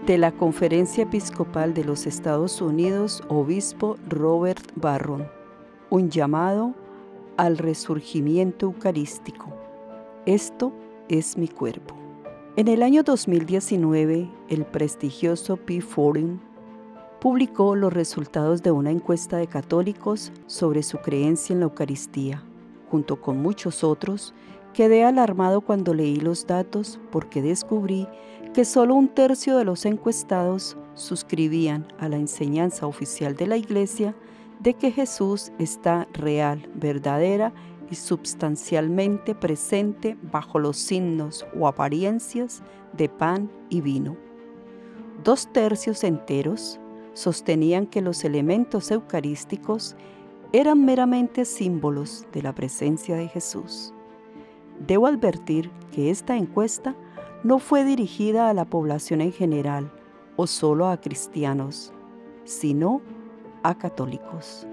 De la Conferencia Episcopal de los Estados Unidos, Obispo Robert Barron. Un llamado al resurgimiento eucarístico. Esto es mi cuerpo. En el año 2019, el prestigioso Pew Forum publicó los resultados de una encuesta de católicos sobre su creencia en la Eucaristía. Junto con muchos otros, quedé alarmado cuando leí los datos porque descubrí que solo 1/3 de los encuestados suscribían a la enseñanza oficial de la Iglesia de que Jesús está real, verdadera y substancialmente presente bajo los signos o apariencias de pan y vino. 2/3 enteros sostenían que los elementos eucarísticos eran meramente símbolos de la presencia de Jesús. Debo advertir que esta encuesta no fue dirigida a la población en general o solo a cristianos, sino a católicos.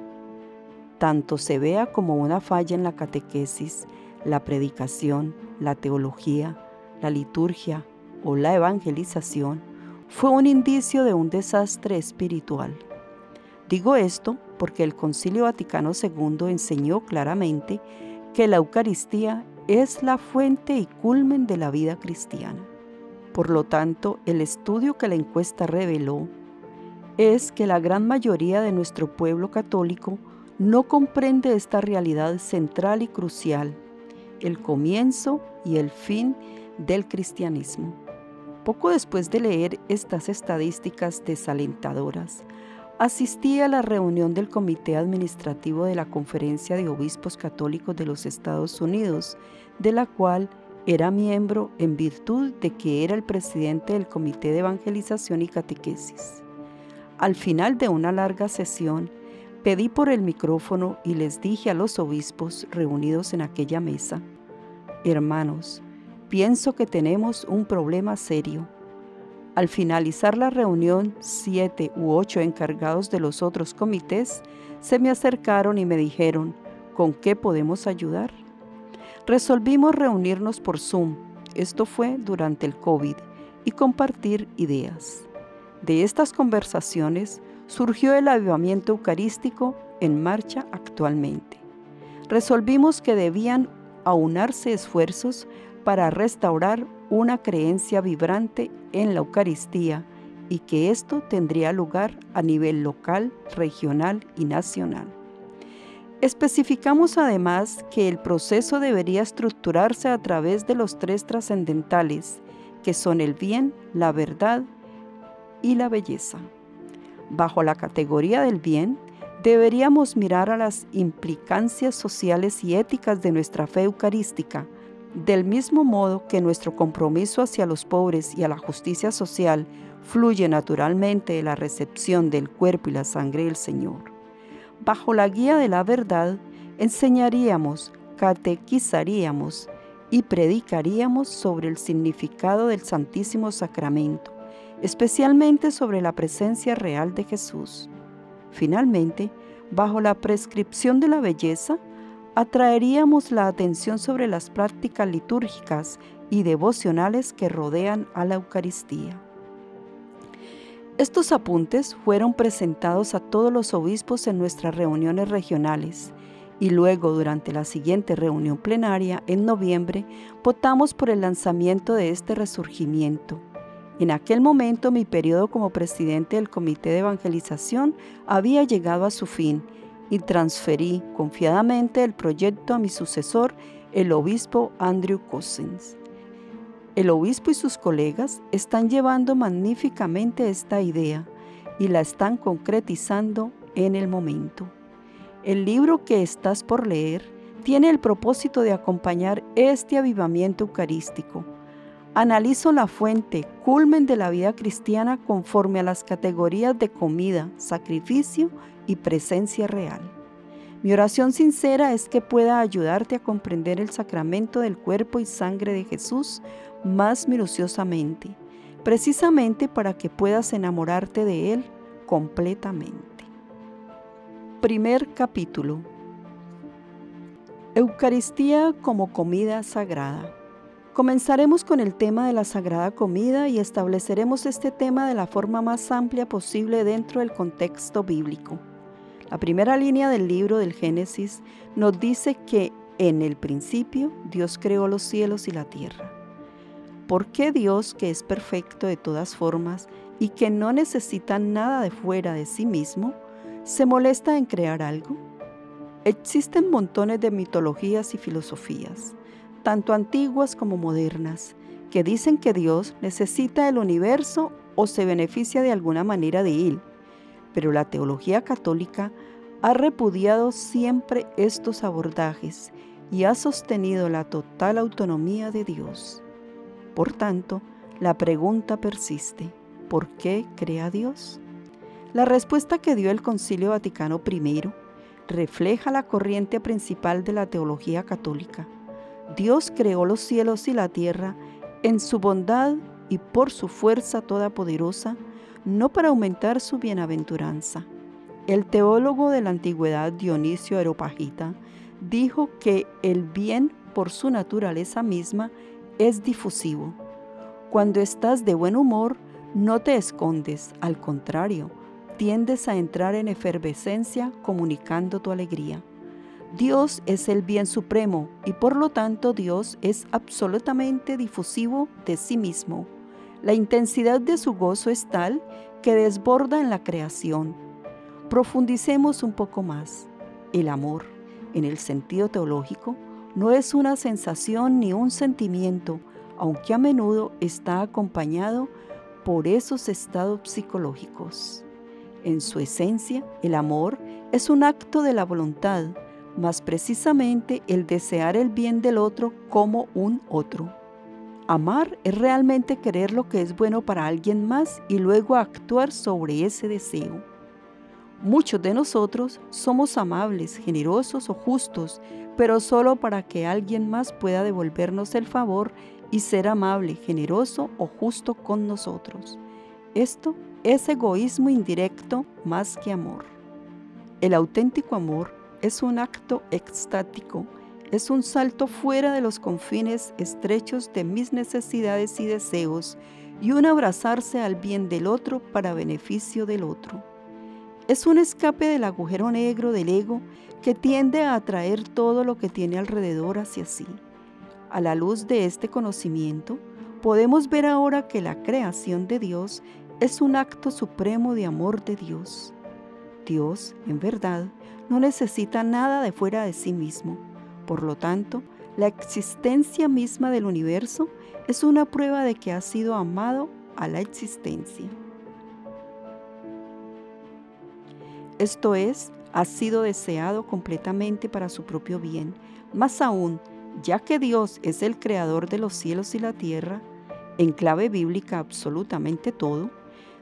Tanto se vea como una falla en la catequesis, la predicación, la teología, la liturgia o la evangelización, fue un indicio de un desastre espiritual. Digo esto porque el Concilio Vaticano II enseñó claramente que la Eucaristía es la fuente y culmen de la vida cristiana. Por lo tanto, el estudio que la encuesta reveló es que la gran mayoría de nuestro pueblo católico no comprende esta realidad central y crucial, el comienzo y el fin del cristianismo. Poco después de leer estas estadísticas desalentadoras, asistí a la reunión del Comité Administrativo de la Conferencia de Obispos Católicos de los Estados Unidos, de la cual era miembro en virtud de que era el presidente del Comité de Evangelización y Catequesis. Al final de una larga sesión, pedí por el micrófono y les dije a los obispos reunidos en aquella mesa: hermanos, pienso que tenemos un problema serio. Al finalizar la reunión, 7 u 8 encargados de los otros comités se me acercaron y me dijeron: ¿con qué podemos ayudar? Resolvimos reunirnos por Zoom, esto fue durante el COVID, y compartir ideas. De estas conversaciones surgió el avivamiento eucarístico en marcha actualmente. Resolvimos que debían aunarse esfuerzos para restaurar una creencia vibrante en la Eucaristía y que esto tendría lugar a nivel local, regional y nacional. Especificamos además que el proceso debería estructurarse a través de los 3 trascendentales, que son el bien, la verdad y la belleza. Bajo la categoría del bien, deberíamos mirar a las implicancias sociales y éticas de nuestra fe eucarística, del mismo modo que nuestro compromiso hacia los pobres y a la justicia social fluye naturalmente de la recepción del cuerpo y la sangre del Señor. Bajo la guía de la verdad, enseñaríamos, catequizaríamos y predicaríamos sobre el significado del Santísimo Sacramento, especialmente sobre la presencia real de Jesús. Finalmente, bajo la prescripción de la belleza, atraeríamos la atención sobre las prácticas litúrgicas y devocionales que rodean a la Eucaristía. Estos apuntes fueron presentados a todos los obispos en nuestras reuniones regionales y luego, durante la siguiente reunión plenaria en noviembre, votamos por el lanzamiento de este resurgimiento. En aquel momento, mi periodo como presidente del Comité de Evangelización había llegado a su fin y transferí confiadamente el proyecto a mi sucesor, el obispo Andrew Cozzens. El obispo y sus colegas están llevando magníficamente esta idea y la están concretizando en el momento. El libro que estás por leer tiene el propósito de acompañar este avivamiento eucarístico. Analizo la fuente, culmen de la vida cristiana conforme a las categorías de comida, sacrificio y presencia real. Mi oración sincera es que pueda ayudarte a comprender el sacramento del cuerpo y sangre de Jesús más minuciosamente, precisamente para que puedas enamorarte de Él completamente. Primer capítulo. Eucaristía como comida sagrada. Comenzaremos con el tema de la Sagrada Comida y estableceremos este tema de la forma más amplia posible dentro del contexto bíblico. La primera línea del libro del Génesis nos dice que en el principio Dios creó los cielos y la tierra. ¿Por qué Dios, que es perfecto de todas formas y que no necesita nada de fuera de sí mismo, se molesta en crear algo? Existen montones de mitologías y filosofías, tanto antiguas como modernas, que dicen que Dios necesita el universo o se beneficia de alguna manera de él, pero la teología católica ha repudiado siempre estos abordajes y ha sostenido la total autonomía de Dios. Por tanto, la pregunta persiste: ¿por qué crea Dios? La respuesta que dio el Concilio Vaticano I refleja la corriente principal de la teología católica. Dios creó los cielos y la tierra en su bondad y por su fuerza todopoderosa, no para aumentar su bienaventuranza. El teólogo de la antigüedad Dionisio Areopagita dijo que el bien por su naturaleza misma es difusivo. Cuando estás de buen humor, no te escondes, al contrario, tiendes a entrar en efervescencia comunicando tu alegría. Dios es el bien supremo y por lo tanto Dios es absolutamente difusivo de sí mismo. La intensidad de su gozo es tal que desborda en la creación. Profundicemos un poco más. El amor, en el sentido teológico, no es una sensación ni un sentimiento, aunque a menudo está acompañado por esos estados psicológicos. En su esencia, el amor es un acto de la voluntad, más precisamente el desear el bien del otro como un otro. Amar es realmente querer lo que es bueno para alguien más y luego actuar sobre ese deseo. Muchos de nosotros somos amables, generosos o justos, pero solo para que alguien más pueda devolvernos el favor y ser amable, generoso o justo con nosotros. Esto es egoísmo indirecto más que amor. El auténtico amor es un acto extático, es un salto fuera de los confines estrechos de mis necesidades y deseos y un abrazarse al bien del otro para beneficio del otro. Es un escape del agujero negro del ego que tiende a atraer todo lo que tiene alrededor hacia sí. A la luz de este conocimiento, podemos ver ahora que la creación de Dios es un acto supremo de amor de Dios. Dios, en verdad, no necesita nada de fuera de sí mismo. Por lo tanto, la existencia misma del universo es una prueba de que ha sido amado a la existencia. Esto es, ha sido deseado completamente para su propio bien. Más aún, ya que Dios es el creador de los cielos y la tierra, en clave bíblica absolutamente todo,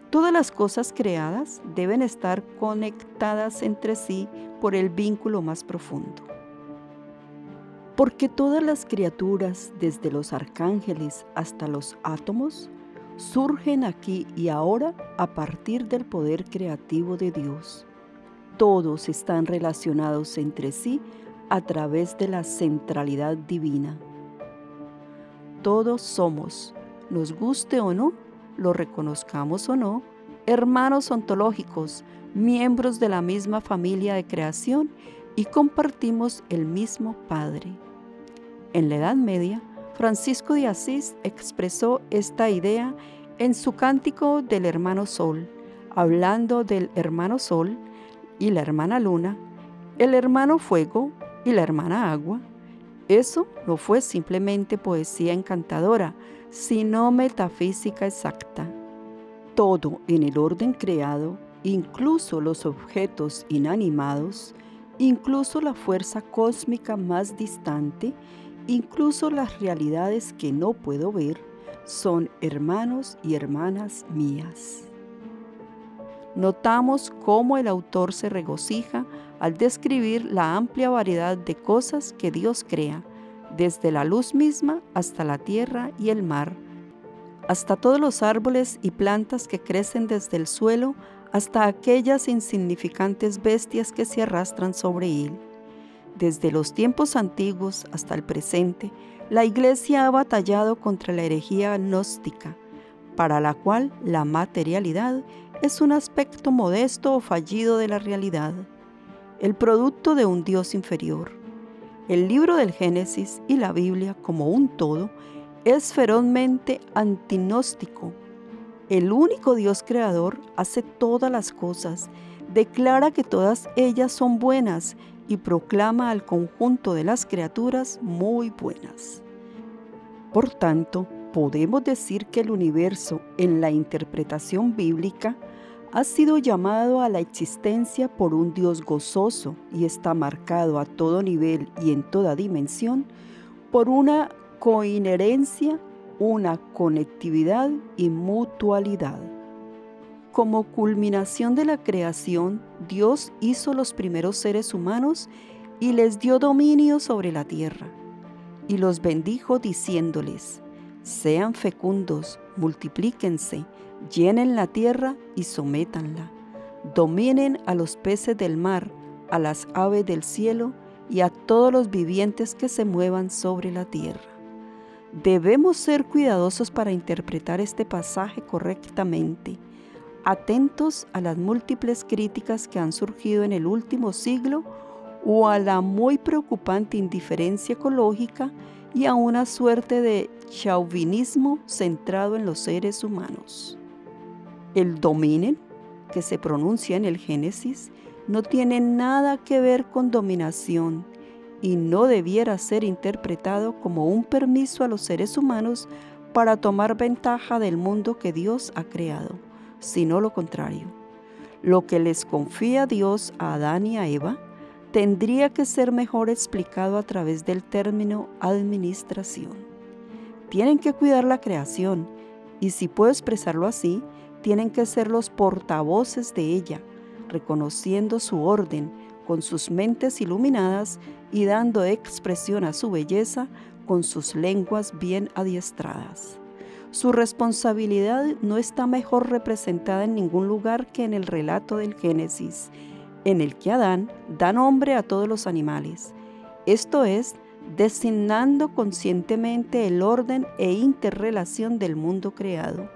todas las cosas creadas deben estar conectadas entre sí por el vínculo más profundo. Porque todas las criaturas, desde los arcángeles hasta los átomos, surgen aquí y ahora a partir del poder creativo de Dios. Todos están relacionados entre sí a través de la centralidad divina. Todos somos, nos guste o no, lo reconozcamos o no, hermanos ontológicos, miembros de la misma familia de creación y compartimos el mismo Padre. En la Edad Media, Francisco de Asís expresó esta idea en su cántico del hermano Sol, hablando del hermano Sol y la hermana Luna, el hermano Fuego y la hermana Agua. Eso no fue simplemente poesía encantadora, sino metafísica exacta. Todo en el orden creado, incluso los objetos inanimados, incluso la fuerza cósmica más distante, incluso las realidades que no puedo ver, son hermanos y hermanas mías. Notamos cómo el autor se regocija al describir la amplia variedad de cosas que Dios crea, desde la luz misma hasta la tierra y el mar, hasta todos los árboles y plantas que crecen desde el suelo hasta aquellas insignificantes bestias que se arrastran sobre él. Desde los tiempos antiguos hasta el presente, la Iglesia ha batallado contra la herejía gnóstica, para la cual la materialidad es un aspecto modesto o fallido de la realidad, el producto de un Dios inferior. El libro del Génesis y la Biblia como un todo es ferozmente antignóstico. El único Dios creador hace todas las cosas, declara que todas ellas son buenas y proclama al conjunto de las criaturas muy buenas. Por tanto, podemos decir que el universo, en la interpretación bíblica, ha sido llamado a la existencia por un Dios gozoso y está marcado a todo nivel y en toda dimensión por una coinherencia, una conectividad y mutualidad. Como culminación de la creación, Dios hizo los primeros seres humanos y les dio dominio sobre la tierra, y los bendijo diciéndoles: sean fecundos, multiplíquense, llenen la tierra y sométanla, dominen a los peces del mar, a las aves del cielo y a todos los vivientes que se muevan sobre la tierra. Debemos ser cuidadosos para interpretar este pasaje correctamente, atentos a las múltiples críticas que han surgido en el último siglo o a la muy preocupante indiferencia ecológica y a una suerte de chauvinismo centrado en los seres humanos. El dominen, que se pronuncia en el Génesis, no tiene nada que ver con dominación y no debiera ser interpretado como un permiso a los seres humanos para tomar ventaja del mundo que Dios ha creado, sino lo contrario. Lo que les confía Dios a Adán y a Eva tendría que ser mejor explicado a través del término administración. Tienen que cuidar la creación y, si puedo expresarlo así, tienen que ser los portavoces de ella, reconociendo su orden con sus mentes iluminadas y dando expresión a su belleza con sus lenguas bien adiestradas. Su responsabilidad no está mejor representada en ningún lugar que en el relato del Génesis, en el que Adán da nombre a todos los animales, esto es, designando conscientemente el orden e interrelación del mundo creado.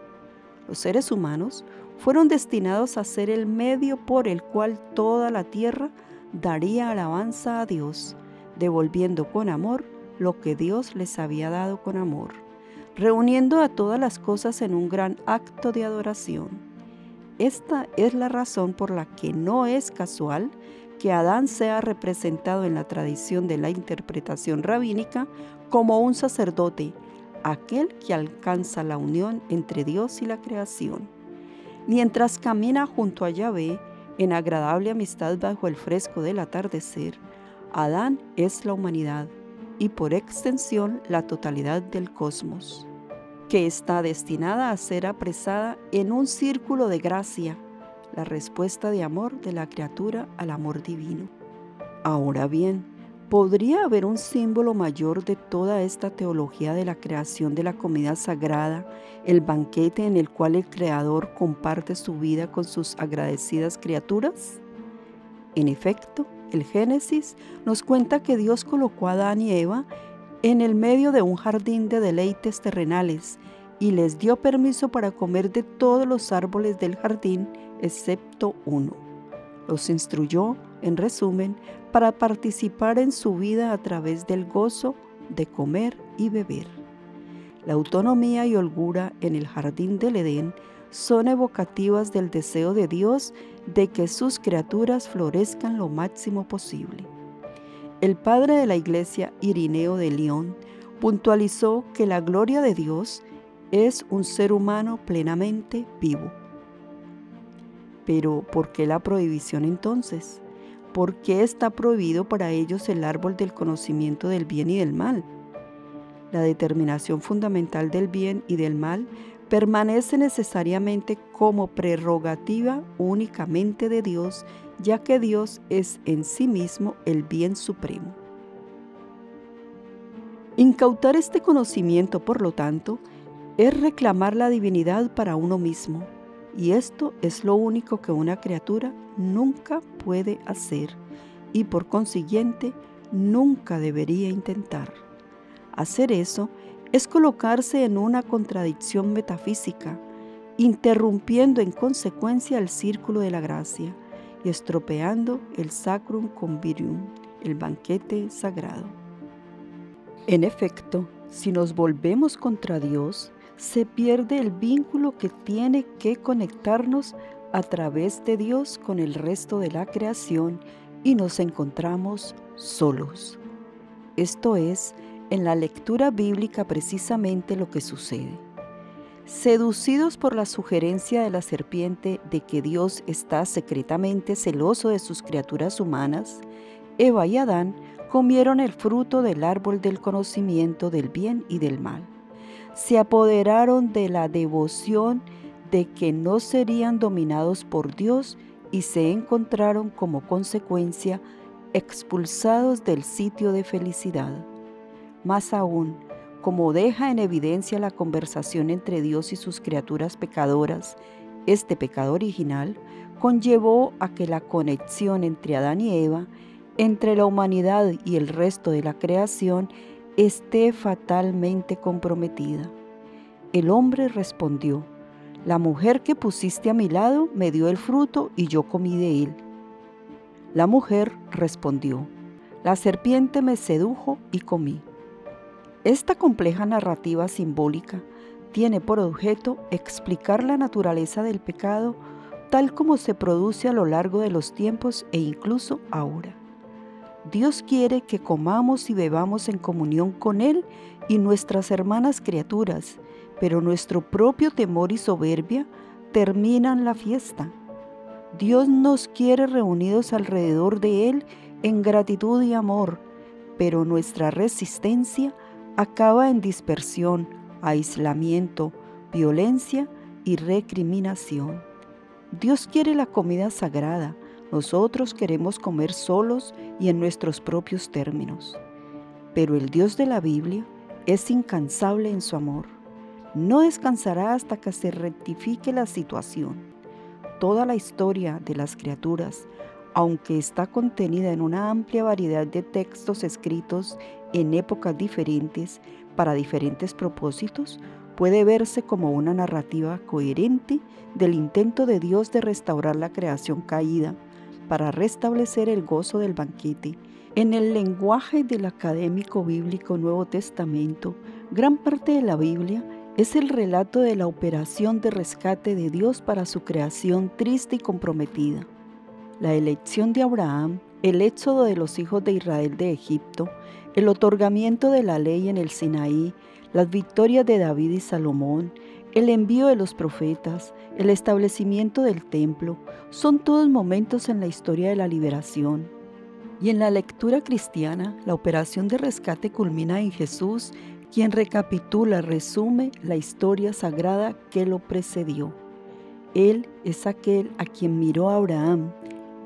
Los seres humanos fueron destinados a ser el medio por el cual toda la tierra daría alabanza a Dios, devolviendo con amor lo que Dios les había dado con amor, reuniendo a todas las cosas en un gran acto de adoración. Esta es la razón por la que no es casual que Adán sea representado en la tradición de la interpretación rabínica como un sacerdote, aquel que alcanza la unión entre Dios y la creación. Mientras camina junto a Yahvé en agradable amistad bajo el fresco del atardecer, Adán es la humanidad y por extensión la totalidad del cosmos, que está destinada a ser apresada en un círculo de gracia, la respuesta de amor de la criatura al amor divino. Ahora bien, ¿podría haber un símbolo mayor de toda esta teología de la creación de la comida sagrada, el banquete en el cual el Creador comparte su vida con sus agradecidas criaturas? En efecto, el Génesis nos cuenta que Dios colocó a Adán y Eva en el medio de un jardín de deleites terrenales y les dio permiso para comer de todos los árboles del jardín excepto uno. Los instruyó, en resumen, para participar en su vida a través del gozo de comer y beber. La autonomía y holgura en el jardín del Edén son evocativas del deseo de Dios de que sus criaturas florezcan lo máximo posible. El padre de la Iglesia, Irineo de León, puntualizó que la gloria de Dios es un ser humano plenamente vivo. Pero, ¿por qué la prohibición entonces? ¿Por qué está prohibido para ellos el árbol del conocimiento del bien y del mal? La determinación fundamental del bien y del mal permanece necesariamente como prerrogativa únicamente de Dios, ya que Dios es en sí mismo el bien supremo. Incautar este conocimiento, por lo tanto, es reclamar la divinidad para uno mismo, y esto es lo único que una criatura nunca puede hacer, y por consiguiente nunca debería intentar. Hacer eso es colocarse en una contradicción metafísica, interrumpiendo en consecuencia el círculo de la gracia y estropeando el Sacrum Convivium, el banquete sagrado. En efecto, si nos volvemos contra Dios, se pierde el vínculo que tiene que conectarnos a través de Dios con el resto de la creación y nos encontramos solos. Esto es, en la lectura bíblica precisamente lo que sucede. Seducidos por la sugerencia de la serpiente de que Dios está secretamente celoso de sus criaturas humanas, Eva y Adán comieron el fruto del árbol del conocimiento del bien y del mal. Se apoderaron de la devoción de que no serían dominados por Dios y se encontraron como consecuencia expulsados del sitio de felicidad. Más aún, como deja en evidencia la conversación entre Dios y sus criaturas pecadoras, este pecado original conllevó a que la conexión entre Adán y Eva, entre la humanidad y el resto de la creación, esté fatalmente comprometida. El hombre respondió: la mujer que pusiste a mi lado me dio el fruto y yo comí de él. La mujer respondió: la serpiente me sedujo y comí. Esta compleja narrativa simbólica tiene por objeto explicar la naturaleza del pecado tal como se produce a lo largo de los tiempos e incluso ahora. Dios quiere que comamos y bebamos en comunión con Él y nuestras hermanas criaturas, pero nuestro propio temor y soberbia terminan la fiesta. Dios nos quiere reunidos alrededor de Él en gratitud y amor, pero nuestra resistencia acaba en dispersión, aislamiento, violencia y recriminación. Dios quiere la comida sagrada, nosotros queremos comer solos y en nuestros propios términos. Pero el Dios de la Biblia es incansable en su amor. No descansará hasta que se rectifique la situación. Toda la historia de las criaturas, aunque está contenida en una amplia variedad de textos escritos en épocas diferentes para diferentes propósitos, puede verse como una narrativa coherente del intento de Dios de restaurar la creación caída para restablecer el gozo del banquete. En el lenguaje del académico bíblico Nuevo Testamento, gran parte de la Biblia es el relato de la operación de rescate de Dios para su creación triste y comprometida. La elección de Abraham, el éxodo de los hijos de Israel de Egipto, el otorgamiento de la ley en el Sinaí, las victorias de David y Salomón, el envío de los profetas, el establecimiento del templo, son todos momentos en la historia de la liberación. Y en la lectura cristiana, la operación de rescate culmina en Jesús, quien recapitula, resume la historia sagrada que lo precedió. Él es aquel a quien miró Abraham.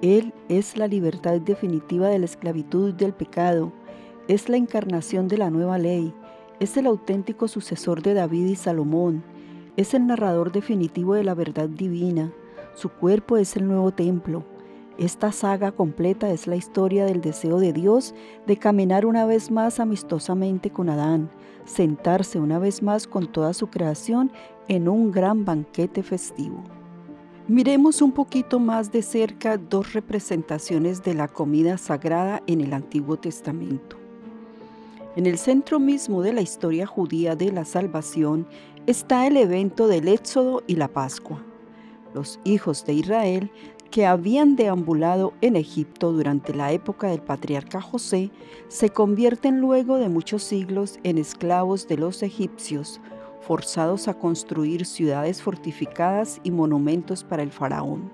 Él es la libertad definitiva de la esclavitud y del pecado. Es la encarnación de la nueva ley. Es el auténtico sucesor de David y Salomón. Es el narrador definitivo de la verdad divina. Su cuerpo es el nuevo templo. Esta saga completa es la historia del deseo de Dios de caminar una vez más amistosamente con Adán, sentarse una vez más con toda su creación en un gran banquete festivo. Miremos un poquito más de cerca dos representaciones de la comida sagrada en el Antiguo Testamento. En el centro mismo de la historia judía de la salvación está el evento del Éxodo y la Pascua. Los hijos de Israel, que habían deambulado en Egipto durante la época del patriarca José, se convierten luego de muchos siglos en esclavos de los egipcios, forzados a construir ciudades fortificadas y monumentos para el faraón.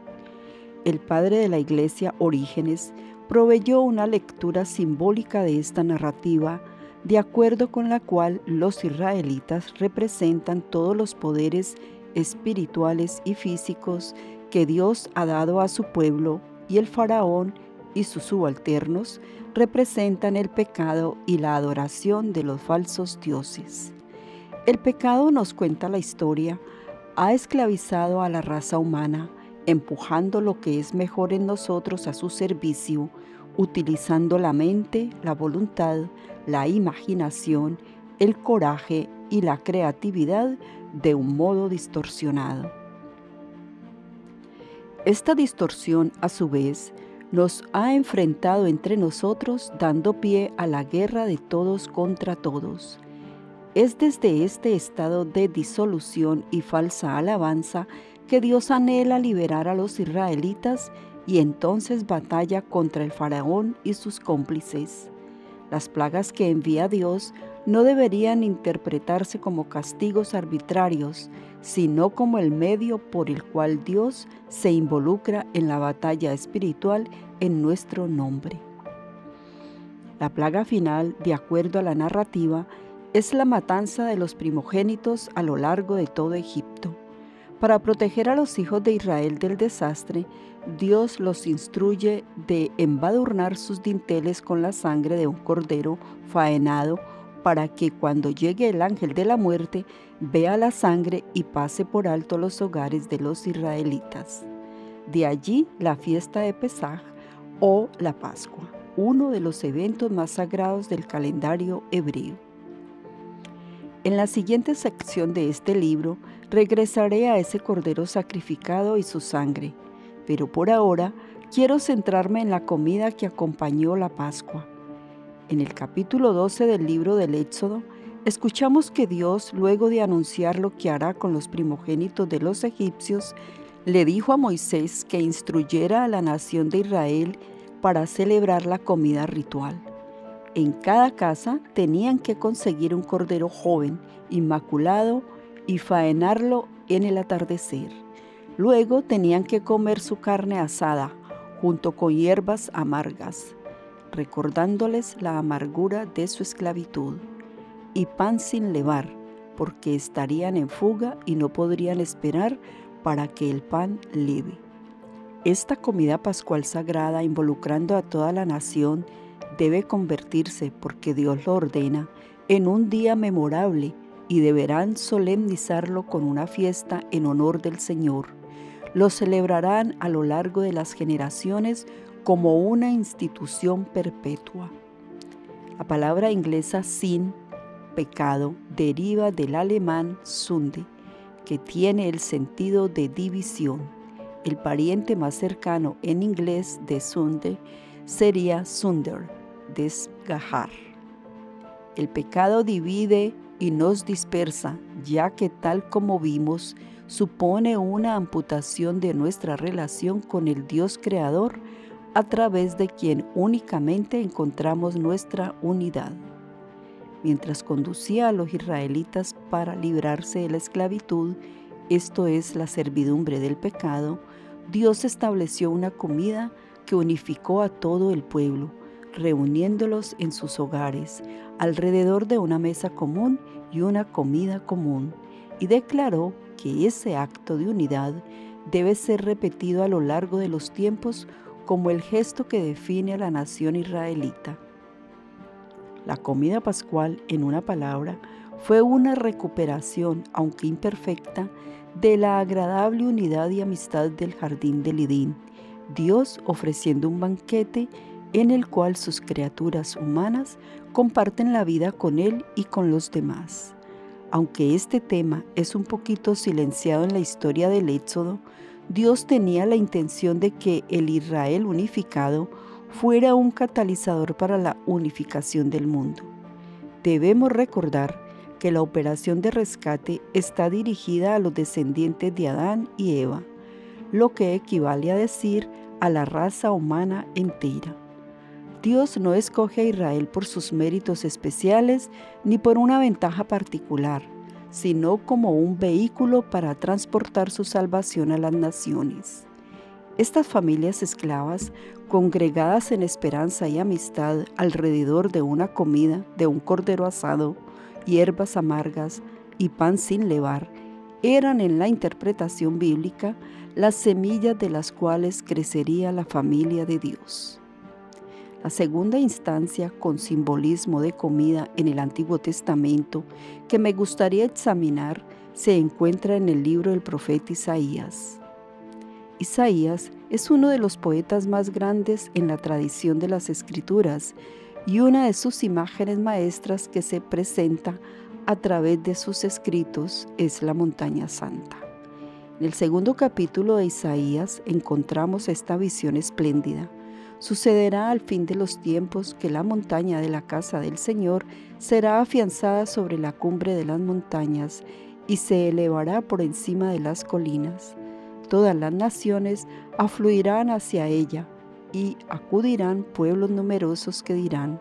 El padre de la iglesia, Orígenes, proveyó una lectura simbólica de esta narrativa, de acuerdo con la cual los israelitas representan todos los poderes espirituales y físicos que Dios ha dado a su pueblo, y el faraón y sus subalternos representan el pecado y la adoración de los falsos dioses. El pecado, nos cuenta la historia, ha esclavizado a la raza humana, empujando lo que es mejor en nosotros a su servicio, utilizando la mente, la voluntad, la imaginación, el coraje y la creatividad de un modo distorsionado. Esta distorsión, a su vez, nos ha enfrentado entre nosotros, dando pie a la guerra de todos contra todos. Es desde este estado de disolución y falsa alabanza que Dios anhela liberar a los israelitas y entonces batalla contra el faraón y sus cómplices. Las plagas que envía Dios no deberían interpretarse como castigos arbitrarios, sino como el medio por el cual Dios se involucra en la batalla espiritual en nuestro nombre. La plaga final, de acuerdo a la narrativa, es la matanza de los primogénitos a lo largo de todo Egipto. Para proteger a los hijos de Israel del desastre, Dios los instruye de embadurnar sus dinteles con la sangre de un cordero faenado, para que cuando llegue el ángel de la muerte vea la sangre y pase por alto los hogares de los israelitas. De allí la fiesta de Pesaj o la Pascua, uno de los eventos más sagrados del calendario hebreo. En la siguiente sección de este libro regresaré a ese cordero sacrificado y su sangre, pero por ahora quiero centrarme en la comida que acompañó la Pascua. En el capítulo 12 del libro del Éxodo, escuchamos que Dios, luego de anunciar lo que hará con los primogénitos de los egipcios, le dijo a Moisés que instruyera a la nación de Israel para celebrar la comida ritual. En cada casa tenían que conseguir un cordero joven, inmaculado, y faenarlo en el atardecer. Luego tenían que comer su carne asada, junto con hierbas amargas, recordándoles la amargura de su esclavitud, y pan sin levar, porque estarían en fuga y no podrían esperar para que el pan leve. Esta comida pascual sagrada, involucrando a toda la nación, debe convertirse, porque Dios lo ordena, en un día memorable y deberán solemnizarlo con una fiesta en honor del Señor. Lo celebrarán a lo largo de las generaciones como una institución perpetua. La palabra inglesa sin, pecado, deriva del alemán Sünde, que tiene el sentido de división. El pariente más cercano en inglés de Sünde sería Sünder, desgajar. El pecado divide y nos dispersa, ya que tal como vimos, supone una amputación de nuestra relación con el Dios creador, a través de quien únicamente encontramos nuestra unidad. Mientras conducía a los israelitas para librarse de la esclavitud, esto es la servidumbre del pecado, Dios estableció una comida que unificó a todo el pueblo, reuniéndolos en sus hogares, alrededor de una mesa común y una comida común, y declaró que ese acto de unidad debe ser repetido a lo largo de los tiempos como el gesto que define a la nación israelita. La comida pascual, en una palabra, fue una recuperación, aunque imperfecta, de la agradable unidad y amistad del jardín del Edén, Dios ofreciendo un banquete en el cual sus criaturas humanas comparten la vida con Él y con los demás. Aunque este tema es un poquito silenciado en la historia del Éxodo, Dios tenía la intención de que el Israel unificado fuera un catalizador para la unificación del mundo. Debemos recordar que la operación de rescate está dirigida a los descendientes de Adán y Eva, lo que equivale a decir a la raza humana entera. Dios no escoge a Israel por sus méritos especiales ni por una ventaja particular, sino como un vehículo para transportar su salvación a las naciones. Estas familias esclavas, congregadas en esperanza y amistad alrededor de una comida, de un cordero asado, hierbas amargas y pan sin levar, eran en la interpretación bíblica las semillas de las cuales crecería la familia de Dios. La segunda instancia con simbolismo de comida en el Antiguo Testamento que me gustaría examinar se encuentra en el libro del profeta Isaías. Isaías es uno de los poetas más grandes en la tradición de las Escrituras y una de sus imágenes maestras que se presenta a través de sus escritos es la montaña santa. En el segundo capítulo de Isaías encontramos esta visión espléndida. Sucederá al fin de los tiempos que la montaña de la casa del Señor será afianzada sobre la cumbre de las montañas y se elevará por encima de las colinas. Todas las naciones afluirán hacia ella y acudirán pueblos numerosos que dirán: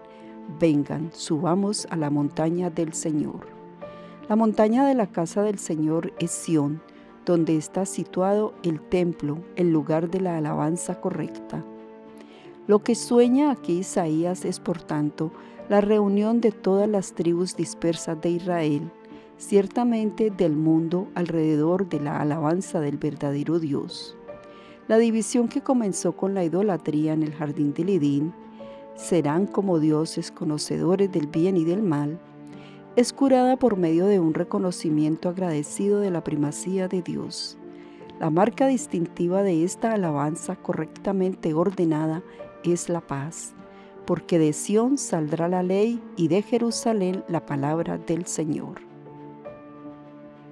vengan, subamos a la montaña del Señor. La montaña de la casa del Señor es Sión, donde está situado el templo, el lugar de la alabanza correcta. Lo que sueña aquí Isaías es, por tanto, la reunión de todas las tribus dispersas de Israel, ciertamente del mundo alrededor de la alabanza del verdadero Dios. La división que comenzó con la idolatría en el jardín del Edén, serán como dioses conocedores del bien y del mal, es curada por medio de un reconocimiento agradecido de la primacía de Dios. La marca distintiva de esta alabanza correctamente ordenada es la paz, porque de Sión saldrá la ley y de Jerusalén la palabra del Señor.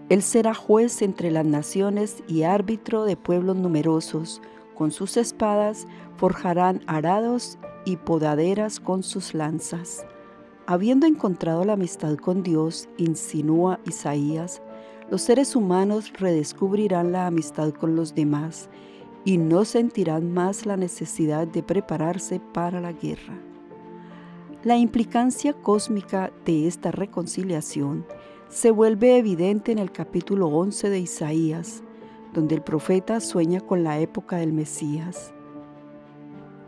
Él será juez entre las naciones y árbitro de pueblos numerosos. Con sus espadas forjarán arados y podaderas con sus lanzas. Habiendo encontrado la amistad con Dios, insinúa Isaías, los seres humanos redescubrirán la amistad con los demás y no sentirán más la necesidad de prepararse para la guerra. La implicancia cósmica de esta reconciliación se vuelve evidente en el capítulo 11 de Isaías, donde el profeta sueña con la época del Mesías.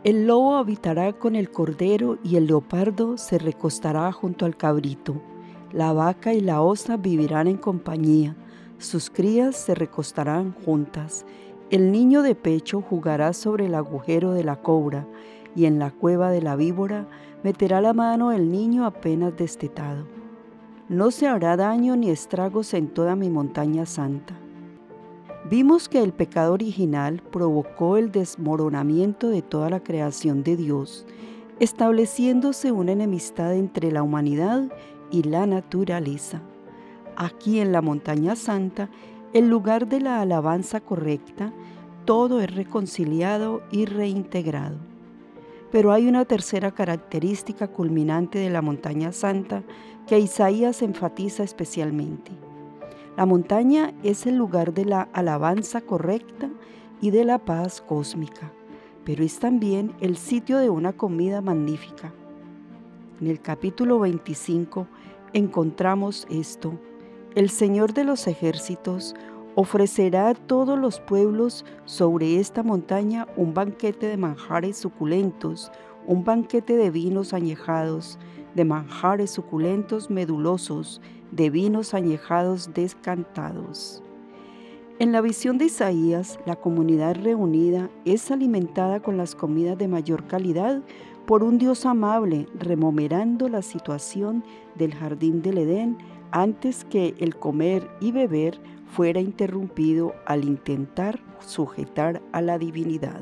El lobo habitará con el cordero y el leopardo se recostará junto al cabrito. La vaca y la osa vivirán en compañía, sus crías se recostarán juntas. El niño de pecho jugará sobre el agujero de la cobra, y en la cueva de la víbora meterá la mano el niño apenas destetado. No se hará daño ni estragos en toda mi montaña santa. Vimos que el pecado original provocó el desmoronamiento de toda la creación de Dios, estableciéndose una enemistad entre la humanidad y la naturaleza. Aquí en la montaña santa, el lugar de la alabanza correcta, todo es reconciliado y reintegrado. Pero hay una tercera característica culminante de la montaña santa que Isaías enfatiza especialmente. La montaña es el lugar de la alabanza correcta y de la paz cósmica, pero es también el sitio de una comida magnífica. En el capítulo 25 encontramos esto: el Señor de los ejércitos ofrecerá a todos los pueblos sobre esta montaña un banquete de manjares suculentos, un banquete de vinos añejados, de manjares suculentos medulosos, de vinos añejados descantados. En la visión de Isaías, la comunidad reunida es alimentada con las comidas de mayor calidad por un Dios amable, remodelando la situación del jardín del Edén antes que el comer y beber fuera interrumpido al intentar sujetar a la divinidad.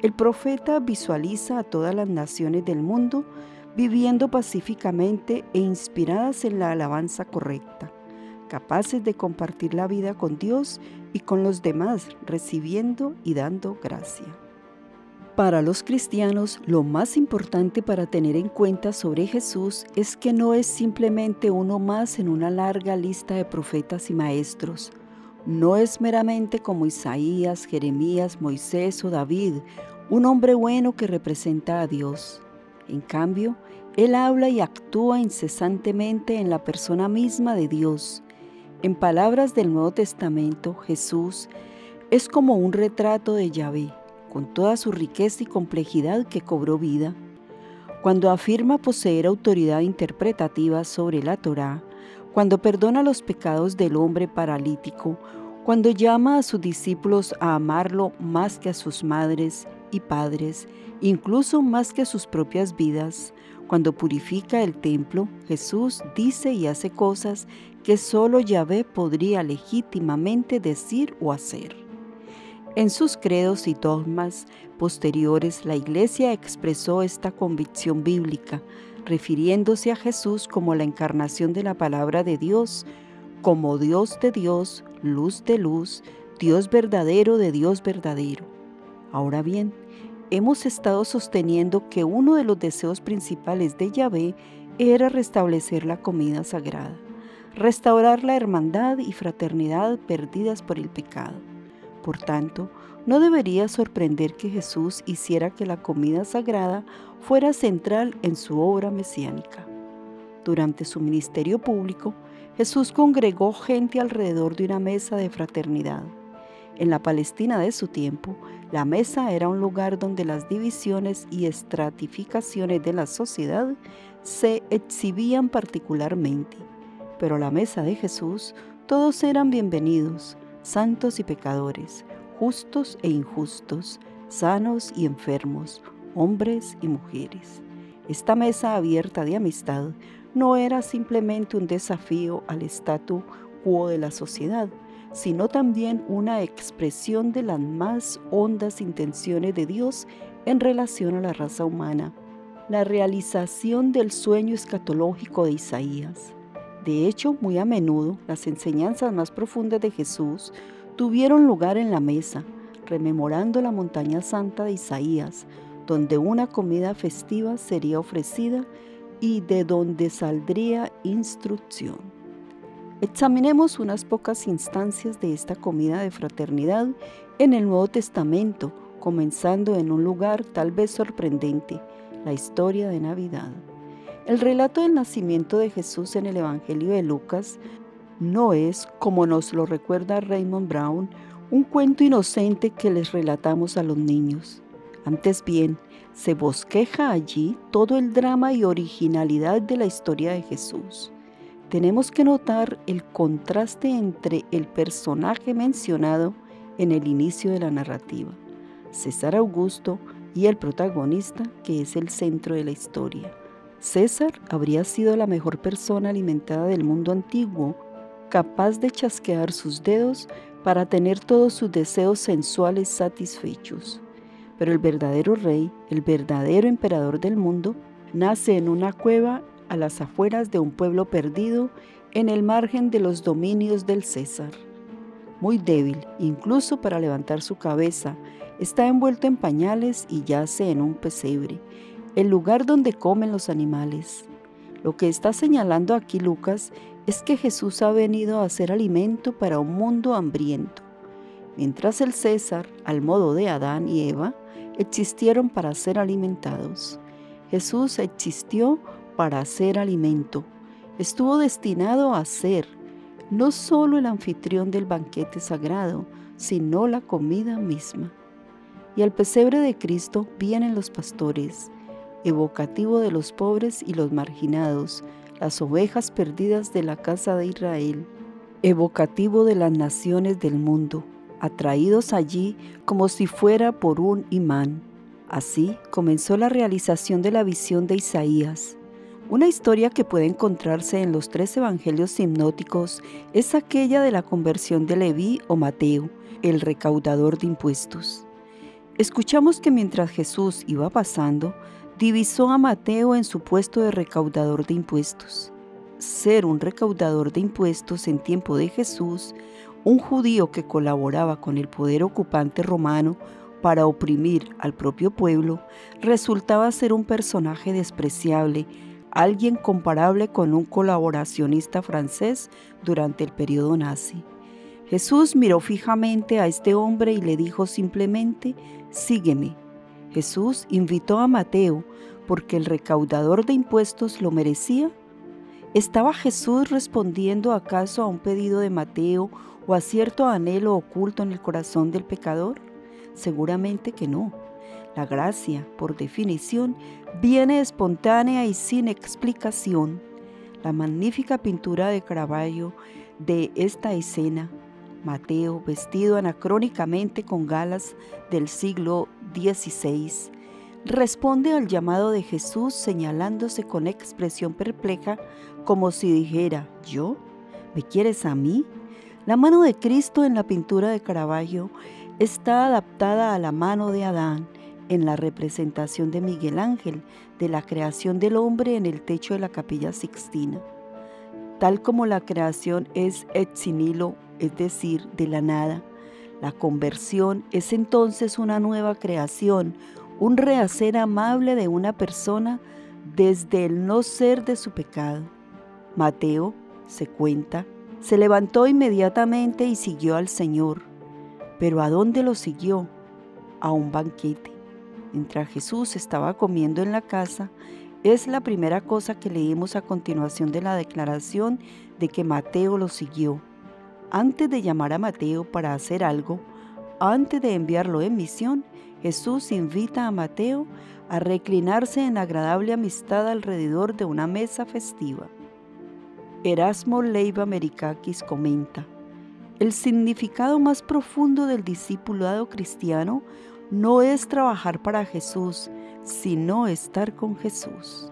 El profeta visualiza a todas las naciones del mundo viviendo pacíficamente e inspiradas en la alabanza correcta, capaces de compartir la vida con Dios y con los demás, recibiendo y dando gracia. Para los cristianos, lo más importante para tener en cuenta sobre Jesús es que no es simplemente uno más en una larga lista de profetas y maestros. No es meramente como Isaías, Jeremías, Moisés o David, un hombre bueno que representa a Dios. En cambio, Él habla y actúa incesantemente en la persona misma de Dios. En palabras del Nuevo Testamento, Jesús es como un retrato de Yahvé, con toda su riqueza y complejidad que cobró vida. Cuando afirma poseer autoridad interpretativa sobre la Torá, cuando perdona los pecados del hombre paralítico, cuando llama a sus discípulos a amarlo más que a sus madres y padres, incluso más que a sus propias vidas, cuando purifica el templo, Jesús dice y hace cosas que solo Yahvé podría legítimamente decir o hacer. En sus credos y dogmas posteriores, la Iglesia expresó esta convicción bíblica, refiriéndose a Jesús como la encarnación de la palabra de Dios, como Dios de Dios, luz de luz, Dios verdadero de Dios verdadero. Ahora bien, hemos estado sosteniendo que uno de los deseos principales de Yahvé era restablecer la comida sagrada, restaurar la hermandad y fraternidad perdidas por el pecado. Por tanto, no debería sorprender que Jesús hiciera que la comida sagrada fuera central en su obra mesiánica. Durante su ministerio público, Jesús congregó gente alrededor de una mesa de fraternidad. En la Palestina de su tiempo, la mesa era un lugar donde las divisiones y estratificaciones de la sociedad se exhibían particularmente. Pero a la mesa de Jesús todos eran bienvenidos, santos y pecadores, justos e injustos, sanos y enfermos, hombres y mujeres. Esta mesa abierta de amistad no era simplemente un desafío al statu quo de la sociedad, sino también una expresión de las más hondas intenciones de Dios en relación a la raza humana, la realización del sueño escatológico de Isaías. De hecho, muy a menudo, las enseñanzas más profundas de Jesús tuvieron lugar en la mesa, rememorando la montaña santa de Isaías, donde una comida festiva sería ofrecida y de donde saldría instrucción. Examinemos unas pocas instancias de esta comida de fraternidad en el Nuevo Testamento, comenzando en un lugar tal vez sorprendente, la historia de Navidad. El relato del nacimiento de Jesús en el Evangelio de Lucas no es, como nos lo recuerda Raymond Brown, un cuento inocente que les relatamos a los niños. Antes bien, se bosqueja allí todo el drama y originalidad de la historia de Jesús. Tenemos que notar el contraste entre el personaje mencionado en el inicio de la narrativa, César Augusto, y el protagonista, que es el centro de la historia. César habría sido la mejor persona alimentada del mundo antiguo, capaz de chasquear sus dedos para tener todos sus deseos sensuales satisfechos. Pero el verdadero rey, el verdadero emperador del mundo, nace en una cueva a las afueras de un pueblo perdido en el margen de los dominios del César. Muy débil, incluso para levantar su cabeza, está envuelto en pañales y yace en un pesebre, el lugar donde comen los animales. Lo que está señalando aquí Lucas es que Jesús ha venido a ser alimento para un mundo hambriento. Mientras el César, al modo de Adán y Eva, existieron para ser alimentados, Jesús existió para ser alimento. Estuvo destinado a ser no solo el anfitrión del banquete sagrado, sino la comida misma. Y al pesebre de Cristo vienen los pastores, evocativo de los pobres y los marginados, las ovejas perdidas de la casa de Israel, evocativo de las naciones del mundo, atraídos allí como si fuera por un imán. Así comenzó la realización de la visión de Isaías. Una historia que puede encontrarse en los 3 evangelios sinópticos es aquella de la conversión de Leví o Mateo, el recaudador de impuestos. Escuchamos que mientras Jesús iba pasando, divisó a Mateo en su puesto de recaudador de impuestos. Ser un recaudador de impuestos en tiempo de Jesús, un judío que colaboraba con el poder ocupante romano para oprimir al propio pueblo, resultaba ser un personaje despreciable, alguien comparable con un colaboracionista francés durante el periodo nazi. Jesús miró fijamente a este hombre y le dijo simplemente: «Sígueme». Jesús invitó a Mateo porque el recaudador de impuestos lo merecía. ¿Estaba Jesús respondiendo acaso a un pedido de Mateo o a cierto anhelo oculto en el corazón del pecador? Seguramente que no. La gracia, por definición, viene espontánea y sin explicación. La magnífica pintura de Caravaggio de esta escena, Mateo, vestido anacrónicamente con galas del siglo XVI, responde al llamado de Jesús señalándose con expresión perpleja, como si dijera: ¿yo? ¿Me quieres a mí? La mano de Cristo en la pintura de Caravaggio está adaptada a la mano de Adán en la representación de Miguel Ángel de la creación del hombre en el techo de la Capilla Sixtina. Tal como la creación es ex nihilo, es decir, de la nada, la conversión es entonces una nueva creación, un rehacer amable de una persona desde el no ser de su pecado. Mateo, se cuenta, se levantó inmediatamente y siguió al Señor. ¿Pero a dónde lo siguió? A un banquete. Mientras Jesús estaba comiendo en la casa, es la primera cosa que leímos a continuación de la declaración de que Mateo lo siguió. Antes de llamar a Mateo para hacer algo, antes de enviarlo en misión, Jesús invita a Mateo a reclinarse en agradable amistad alrededor de una mesa festiva. Erasmo Leiva Merikakis comenta: el significado más profundo del discipulado cristiano no es trabajar para Jesús, sino estar con Jesús.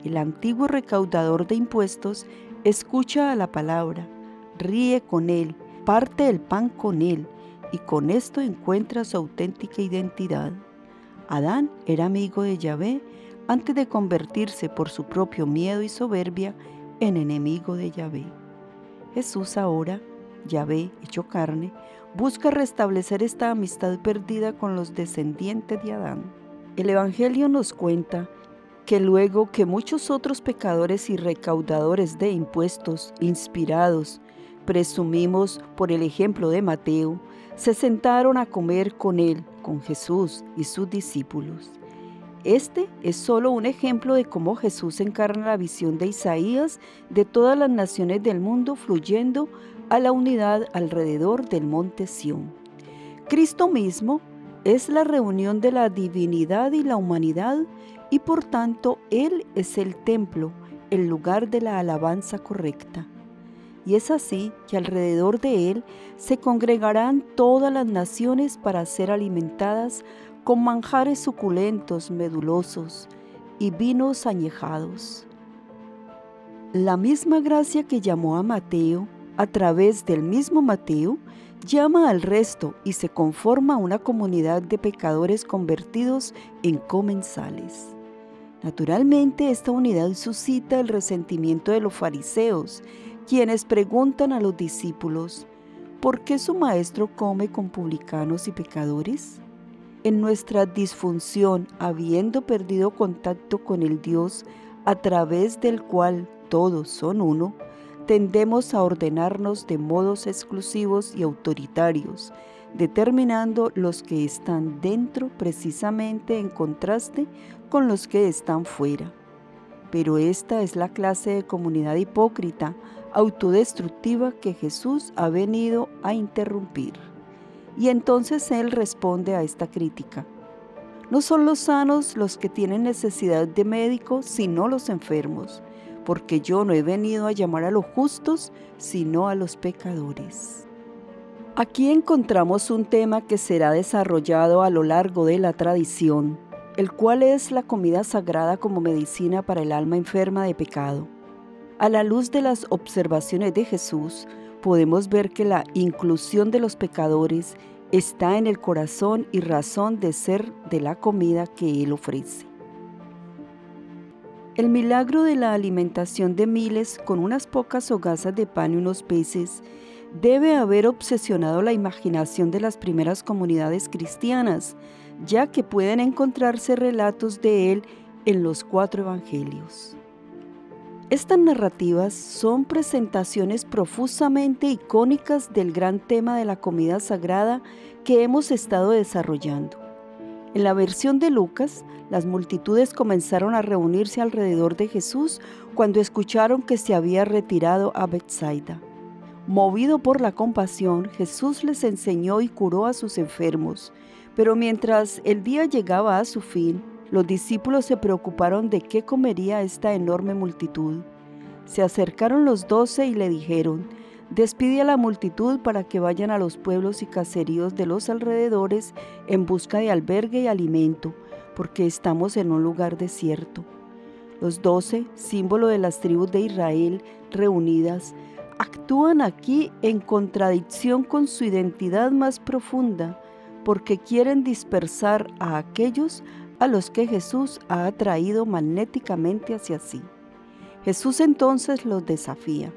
El antiguo recaudador de impuestos escucha a la palabra, ríe con él, parte el pan con él, y con esto encuentra su auténtica identidad. Adán era amigo de Yahvé antes de convertirse por su propio miedo y soberbia en enemigo de Yahvé. Jesús ahora, Yahvé hecho carne, busca restablecer esta amistad perdida con los descendientes de Adán. El Evangelio nos cuenta que luego que muchos otros pecadores y recaudadores de impuestos, inspirados, presumimos por el ejemplo de Mateo, se sentaron a comer con él, con Jesús y sus discípulos. Este es solo un ejemplo de cómo Jesús encarna la visión de Isaías de todas las naciones del mundo fluyendo a la unidad alrededor del monte Sión. Cristo mismo es la reunión de la divinidad y la humanidad y por tanto Él es el templo, el lugar de la alabanza correcta. Y es así que alrededor de Él se congregarán todas las naciones para ser alimentadas con manjares suculentos, medulosos y vinos añejados. La misma gracia que llamó a Mateo, a través del mismo Mateo, llama al resto y se conforma una comunidad de pecadores convertidos en comensales. Naturalmente, esta unidad suscita el resentimiento de los fariseos, quienes preguntan a los discípulos: ¿por qué su maestro come con publicanos y pecadores? En nuestra disfunción, habiendo perdido contacto con el Dios a través del cual todos son uno, tendemos a ordenarnos de modos exclusivos y autoritarios, determinando los que están dentro precisamente en contraste con los que están fuera. Pero esta es la clase de comunidad hipócrita, autodestructiva que Jesús ha venido a interrumpir. Y entonces Él responde a esta crítica: no son los sanos los que tienen necesidad de médico, sino los enfermos, porque yo no he venido a llamar a los justos, sino a los pecadores. Aquí encontramos un tema que será desarrollado a lo largo de la tradición, el cual es la comida sagrada como medicina para el alma enferma de pecado. A la luz de las observaciones de Jesús, podemos ver que la inclusión de los pecadores está en el corazón y razón de ser de la comida que Él ofrece. El milagro de la alimentación de miles con unas pocas hogazas de pan y unos peces debe haber obsesionado la imaginación de las primeras comunidades cristianas, ya que pueden encontrarse relatos de él en los 4 evangelios. Estas narrativas son presentaciones profusamente icónicas del gran tema de la comida sagrada que hemos estado desarrollando. En la versión de Lucas, las multitudes comenzaron a reunirse alrededor de Jesús cuando escucharon que se había retirado a Betsaida. Movido por la compasión, Jesús les enseñó y curó a sus enfermos, pero mientras el día llegaba a su fin, los discípulos se preocuparon de qué comería esta enorme multitud. Se acercaron los 12 y le dijeron: despide a la multitud para que vayan a los pueblos y caseríos de los alrededores en busca de albergue y alimento, porque estamos en un lugar desierto. Los 12, símbolo de las tribus de Israel reunidas, actúan aquí en contradicción con su identidad más profunda, porque quieren dispersar a aquellos a los que Jesús ha atraído magnéticamente hacia sí. Jesús entonces los desafía: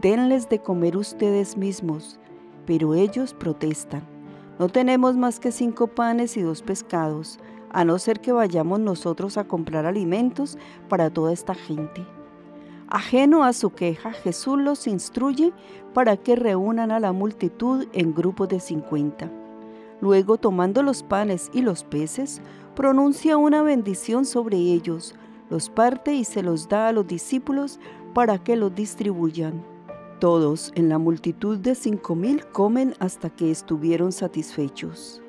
denles de comer ustedes mismos. Pero ellos protestan: no tenemos más que 5 panes y 2 pescados, a no ser que vayamos nosotros a comprar alimentos para toda esta gente. Ajeno a su queja, Jesús los instruye para que reúnan a la multitud en grupos de 50. Luego, tomando los panes y los peces, pronuncia una bendición sobre ellos, los parte y se los da a los discípulos para que los distribuyan. Todos en la multitud de 5,000 comen hasta que estuvieron satisfechos.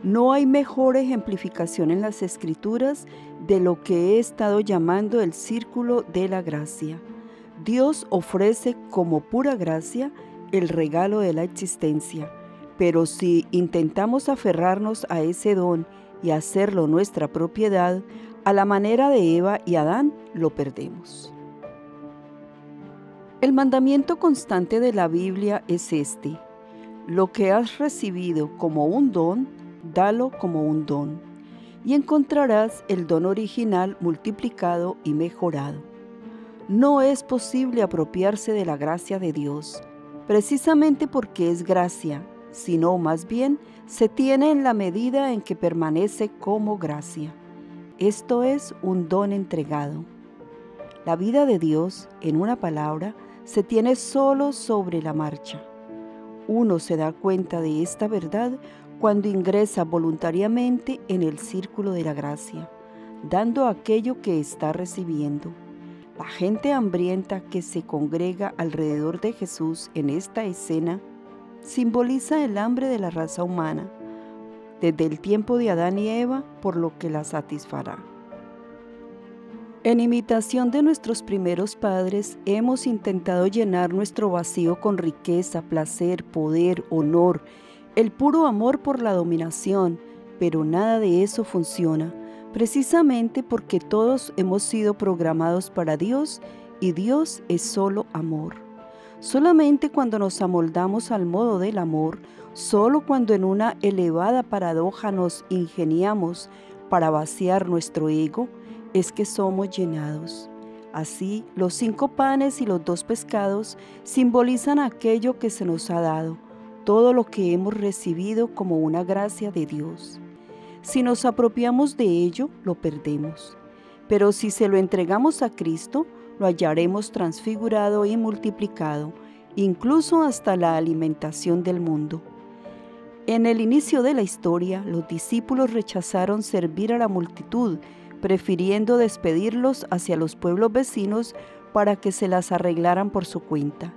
No hay mejor ejemplificación en las Escrituras de lo que he estado llamando el círculo de la gracia. Dios ofrece como pura gracia el regalo de la existencia, pero si intentamos aferrarnos a ese don y hacerlo nuestra propiedad, a la manera de Eva y Adán, lo perdemos. El mandamiento constante de la Biblia es este: lo que has recibido como un don, dalo como un don, y encontrarás el don original multiplicado y mejorado. No es posible apropiarse de la gracia de Dios, precisamente porque es gracia, sino más bien se tiene en la medida en que permanece como gracia. Esto es un don entregado. La vida de Dios, en una palabra, se tiene solo sobre la marcha. Uno se da cuenta de esta verdad cuando ingresa voluntariamente en el círculo de la gracia, dando aquello que está recibiendo. La gente hambrienta que se congrega alrededor de Jesús en esta escena simboliza el hambre de la raza humana, desde el tiempo de Adán y Eva, por lo que la satisfará. En imitación de nuestros primeros padres, hemos intentado llenar nuestro vacío con riqueza, placer, poder, honor, el puro amor por la dominación, pero nada de eso funciona, precisamente porque todos hemos sido programados para Dios y Dios es solo amor. Solamente cuando nos amoldamos al modo del amor, solo cuando en una elevada paradoja nos ingeniamos para vaciar nuestro ego, es que somos llenados. Así, los 5 panes y los 2 pescados simbolizan aquello que se nos ha dado, todo lo que hemos recibido como una gracia de Dios. Si nos apropiamos de ello, lo perdemos. Pero si se lo entregamos a Cristo, lo hallaremos transfigurado y multiplicado, incluso hasta la alimentación del mundo. En el inicio de la historia, los discípulos rechazaron servir a la multitud, prefiriendo despedirlos hacia los pueblos vecinos para que se las arreglaran por su cuenta.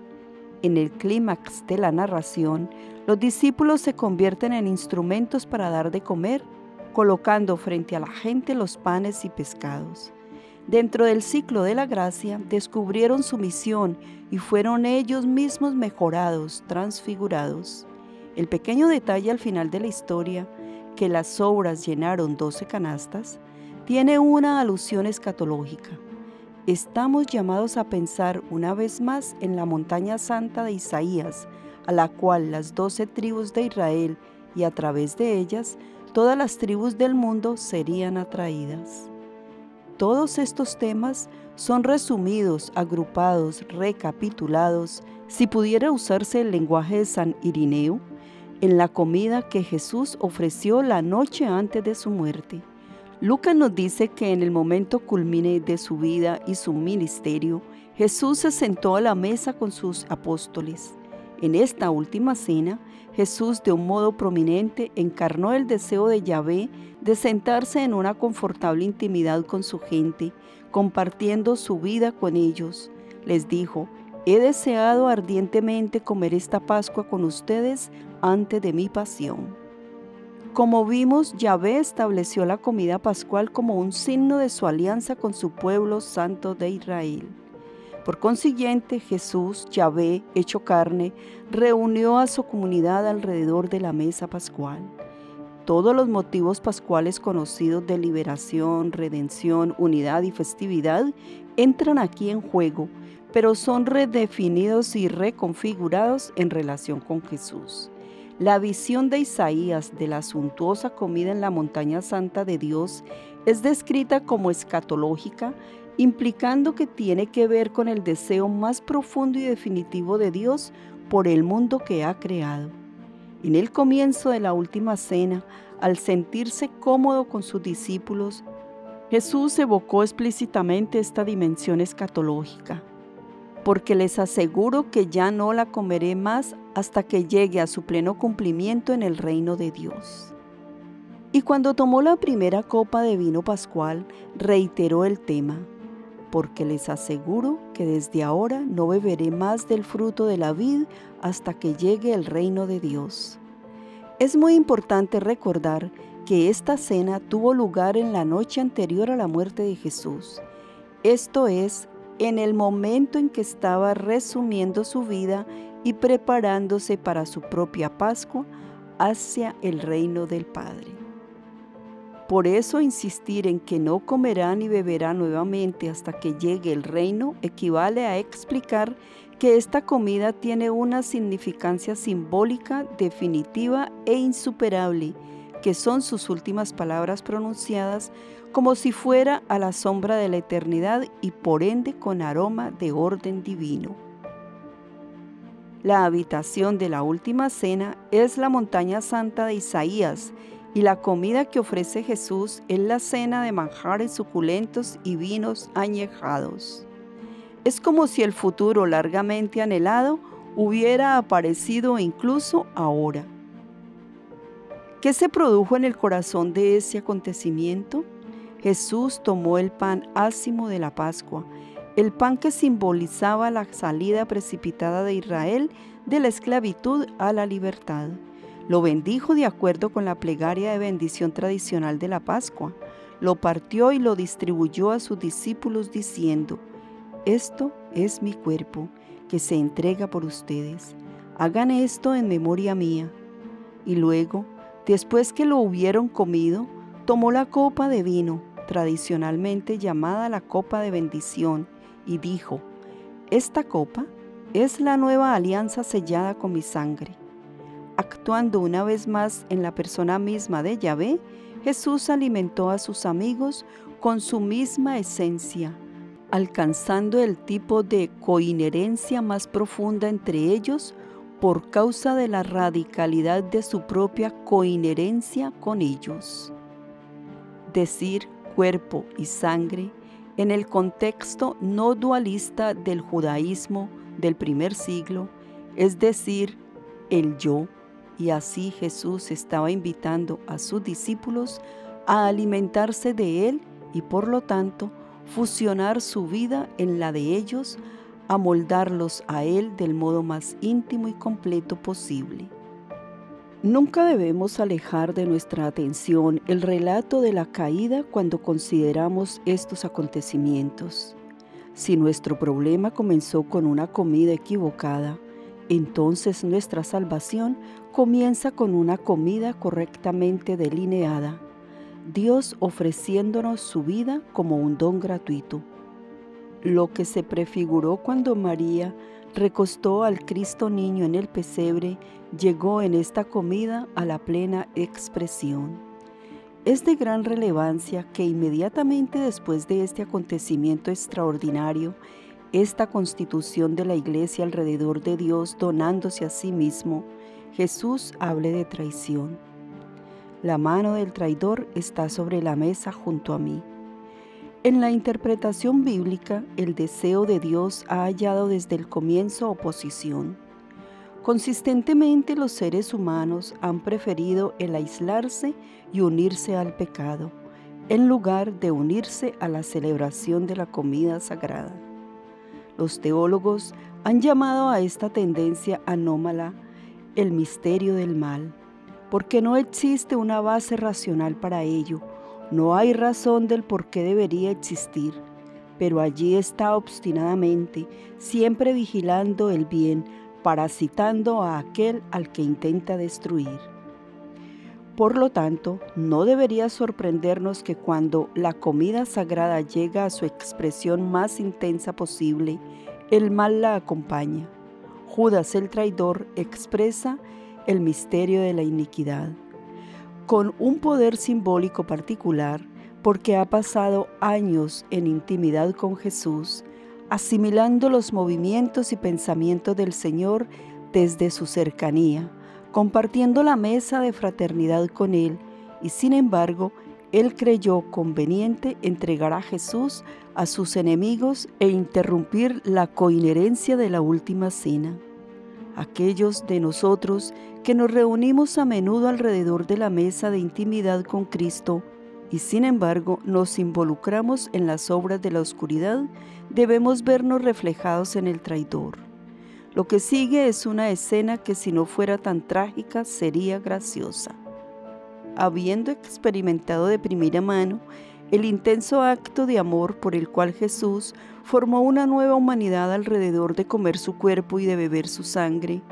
En el clímax de la narración, los discípulos se convierten en instrumentos para dar de comer, colocando frente a la gente los panes y pescados. Dentro del ciclo de la gracia, descubrieron su misión y fueron ellos mismos mejorados, transfigurados. El pequeño detalle al final de la historia, que las sobras llenaron 12 canastas, tiene una alusión escatológica. Estamos llamados a pensar una vez más en la montaña santa de Isaías, a la cual las 12 tribus de Israel y a través de ellas todas las tribus del mundo serían atraídas. Todos estos temas son resumidos, agrupados, recapitulados, si pudiera usarse el lenguaje de San Irineo, en la comida que Jesús ofreció la noche antes de su muerte. Lucas nos dice que en el momento culmine de su vida y su ministerio, Jesús se sentó a la mesa con sus apóstoles. En esta última cena, Jesús de un modo prominente encarnó el deseo de Yahvé de sentarse en una confortable intimidad con su gente, compartiendo su vida con ellos. Les dijo: he deseado ardientemente comer esta Pascua con ustedes antes de mi pasión. Como vimos, Yahvé estableció la comida pascual como un signo de su alianza con su pueblo santo de Israel. Por consiguiente, Jesús, Yahvé, hecho carne, reunió a su comunidad alrededor de la mesa pascual. Todos los motivos pascuales conocidos de liberación, redención, unidad y festividad entran aquí en juego, pero son redefinidos y reconfigurados en relación con Jesús. La visión de Isaías de la suntuosa comida en la montaña santa de Dios es descrita como escatológica, implicando que tiene que ver con el deseo más profundo y definitivo de Dios por el mundo que ha creado. En el comienzo de la última cena, al sentirse cómodo con sus discípulos, Jesús evocó explícitamente esta dimensión escatológica, porque les aseguro que ya no la comeré más hasta que llegue a su pleno cumplimiento en el reino de Dios. Y cuando tomó la primera copa de vino pascual, reiteró el tema, porque les aseguro que desde ahora no beberé más del fruto de la vid hasta que llegue el reino de Dios. Es muy importante recordar que esta cena tuvo lugar en la noche anterior a la muerte de Jesús, esto es, en el momento en que estaba resumiendo su vida y preparándose para su propia Pascua hacia el reino del Padre. Por eso insistir en que no comerá ni beberá nuevamente hasta que llegue el reino equivale a explicar que esta comida tiene una significancia simbólica, definitiva e insuperable, que son sus últimas palabras pronunciadas como si fuera a la sombra de la eternidad y por ende con aroma de orden divino. La habitación de la última cena es la montaña santa de Isaías, y la comida que ofrece Jesús es la cena de manjares suculentos y vinos añejados. Es como si el futuro largamente anhelado hubiera aparecido incluso ahora. ¿Qué se produjo en el corazón de ese acontecimiento? Jesús tomó el pan ácimo de la Pascua, el pan que simbolizaba la salida precipitada de Israel de la esclavitud a la libertad. Lo bendijo de acuerdo con la plegaria de bendición tradicional de la Pascua. Lo partió y lo distribuyó a sus discípulos diciendo: esto es mi cuerpo, que se entrega por ustedes. Hagan esto en memoria mía. Y luego, después que lo hubieron comido, tomó la copa de vino, tradicionalmente llamada la copa de bendición, y dijo: esta copa es la nueva alianza sellada con mi sangre. Actuando una vez más en la persona misma de Yahvé, Jesús alimentó a sus amigos con su misma esencia, alcanzando el tipo de coinherencia más profunda entre ellos por causa de la radicalidad de su propia coinherencia con ellos. Decir cuerpo y sangre en el contexto no dualista del judaísmo del primer siglo, es decir, el yo, y así Jesús estaba invitando a sus discípulos a alimentarse de él y por lo tanto fusionar su vida en la de ellos, a moldarlos a él del modo más íntimo y completo posible. Nunca debemos alejar de nuestra atención el relato de la caída cuando consideramos estos acontecimientos. Si nuestro problema comenzó con una comida equivocada, entonces nuestra salvación comienza con una comida correctamente delineada, Dios ofreciéndonos su vida como un don gratuito. Lo que se prefiguró cuando María recostó al Cristo niño en el pesebre llegó en esta comida a la plena expresión. Es de gran relevancia que inmediatamente después de este acontecimiento extraordinario, esta constitución de la Iglesia alrededor de Dios donándose a sí mismo, Jesús hable de traición. La mano del traidor está sobre la mesa junto a mí. En la interpretación bíblica, el deseo de Dios ha hallado desde el comienzo oposición. Consistentemente los seres humanos han preferido el aislarse y unirse al pecado, en lugar de unirse a la celebración de la comida sagrada. Los teólogos han llamado a esta tendencia anómala el misterio del mal, porque no existe una base racional para ello, no hay razón del por qué debería existir, pero allí está obstinadamente, siempre vigilando el bien, parasitando a aquel al que intenta destruir. Por lo tanto, no debería sorprendernos que cuando la comida sagrada llega a su expresión más intensa posible, el mal la acompaña. Judas el traidor expresa el misterio de la iniquidad, con un poder simbólico particular, porque ha pasado años en intimidad con Jesús, asimilando los movimientos y pensamientos del Señor desde su cercanía, compartiendo la mesa de fraternidad con Él, y sin embargo, Él creyó conveniente entregar a Jesús a sus enemigos e interrumpir la coinherencia de la última cena. Aquellos de nosotros que nos reunimos a menudo alrededor de la mesa de intimidad con Cristo y sin embargo nos involucramos en las obras de la oscuridad, debemos vernos reflejados en el traidor. Lo que sigue es una escena que si no fuera tan trágica sería graciosa. Habiendo experimentado de primera mano el intenso acto de amor por el cual Jesús formó una nueva humanidad alrededor de comer su cuerpo y de beber su sangre,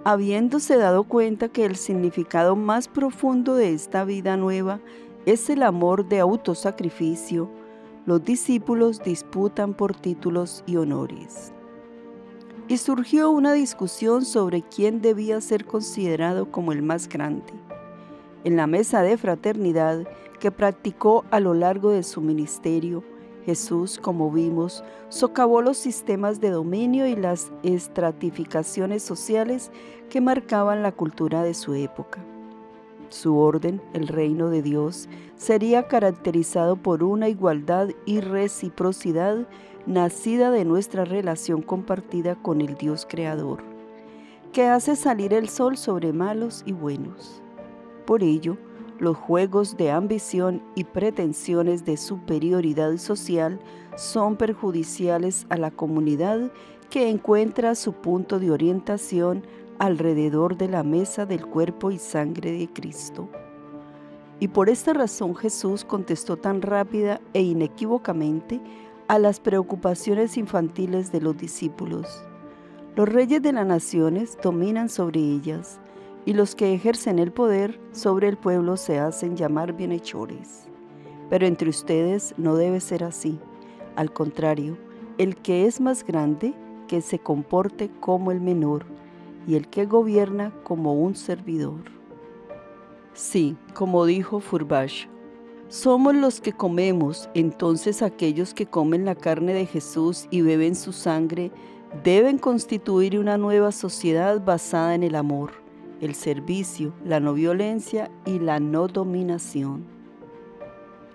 habiéndose dado cuenta que el significado más profundo de esta vida nueva es el amor de autosacrificio, los discípulos disputan por títulos y honores. Y surgió una discusión sobre quién debía ser considerado como el más grande. En la mesa de fraternidad que practicó a lo largo de su ministerio, Jesús, como vimos, socavó los sistemas de dominio y las estratificaciones sociales que marcaban la cultura de su época. Su orden, el reino de Dios, sería caracterizado por una igualdad y reciprocidad nacida de nuestra relación compartida con el Dios Creador, que hace salir el sol sobre malos y buenos. Por ello, los juegos de ambición y pretensiones de superioridad social son perjudiciales a la comunidad que encuentra su punto de orientación alrededor de la mesa del cuerpo y sangre de Cristo. Y por esta razón Jesús contestó tan rápida e inequívocamente a las preocupaciones infantiles de los discípulos. Los reyes de las naciones dominan sobre ellas, y los que ejercen el poder sobre el pueblo se hacen llamar bienhechores. Pero entre ustedes no debe ser así. Al contrario, el que es más grande, que se comporte como el menor, y el que gobierna como un servidor. Sí, como dijo Furbach, somos los que comemos, entonces aquellos que comen la carne de Jesús y beben su sangre deben constituir una nueva sociedad basada en el amor, el servicio, la no violencia y la no dominación.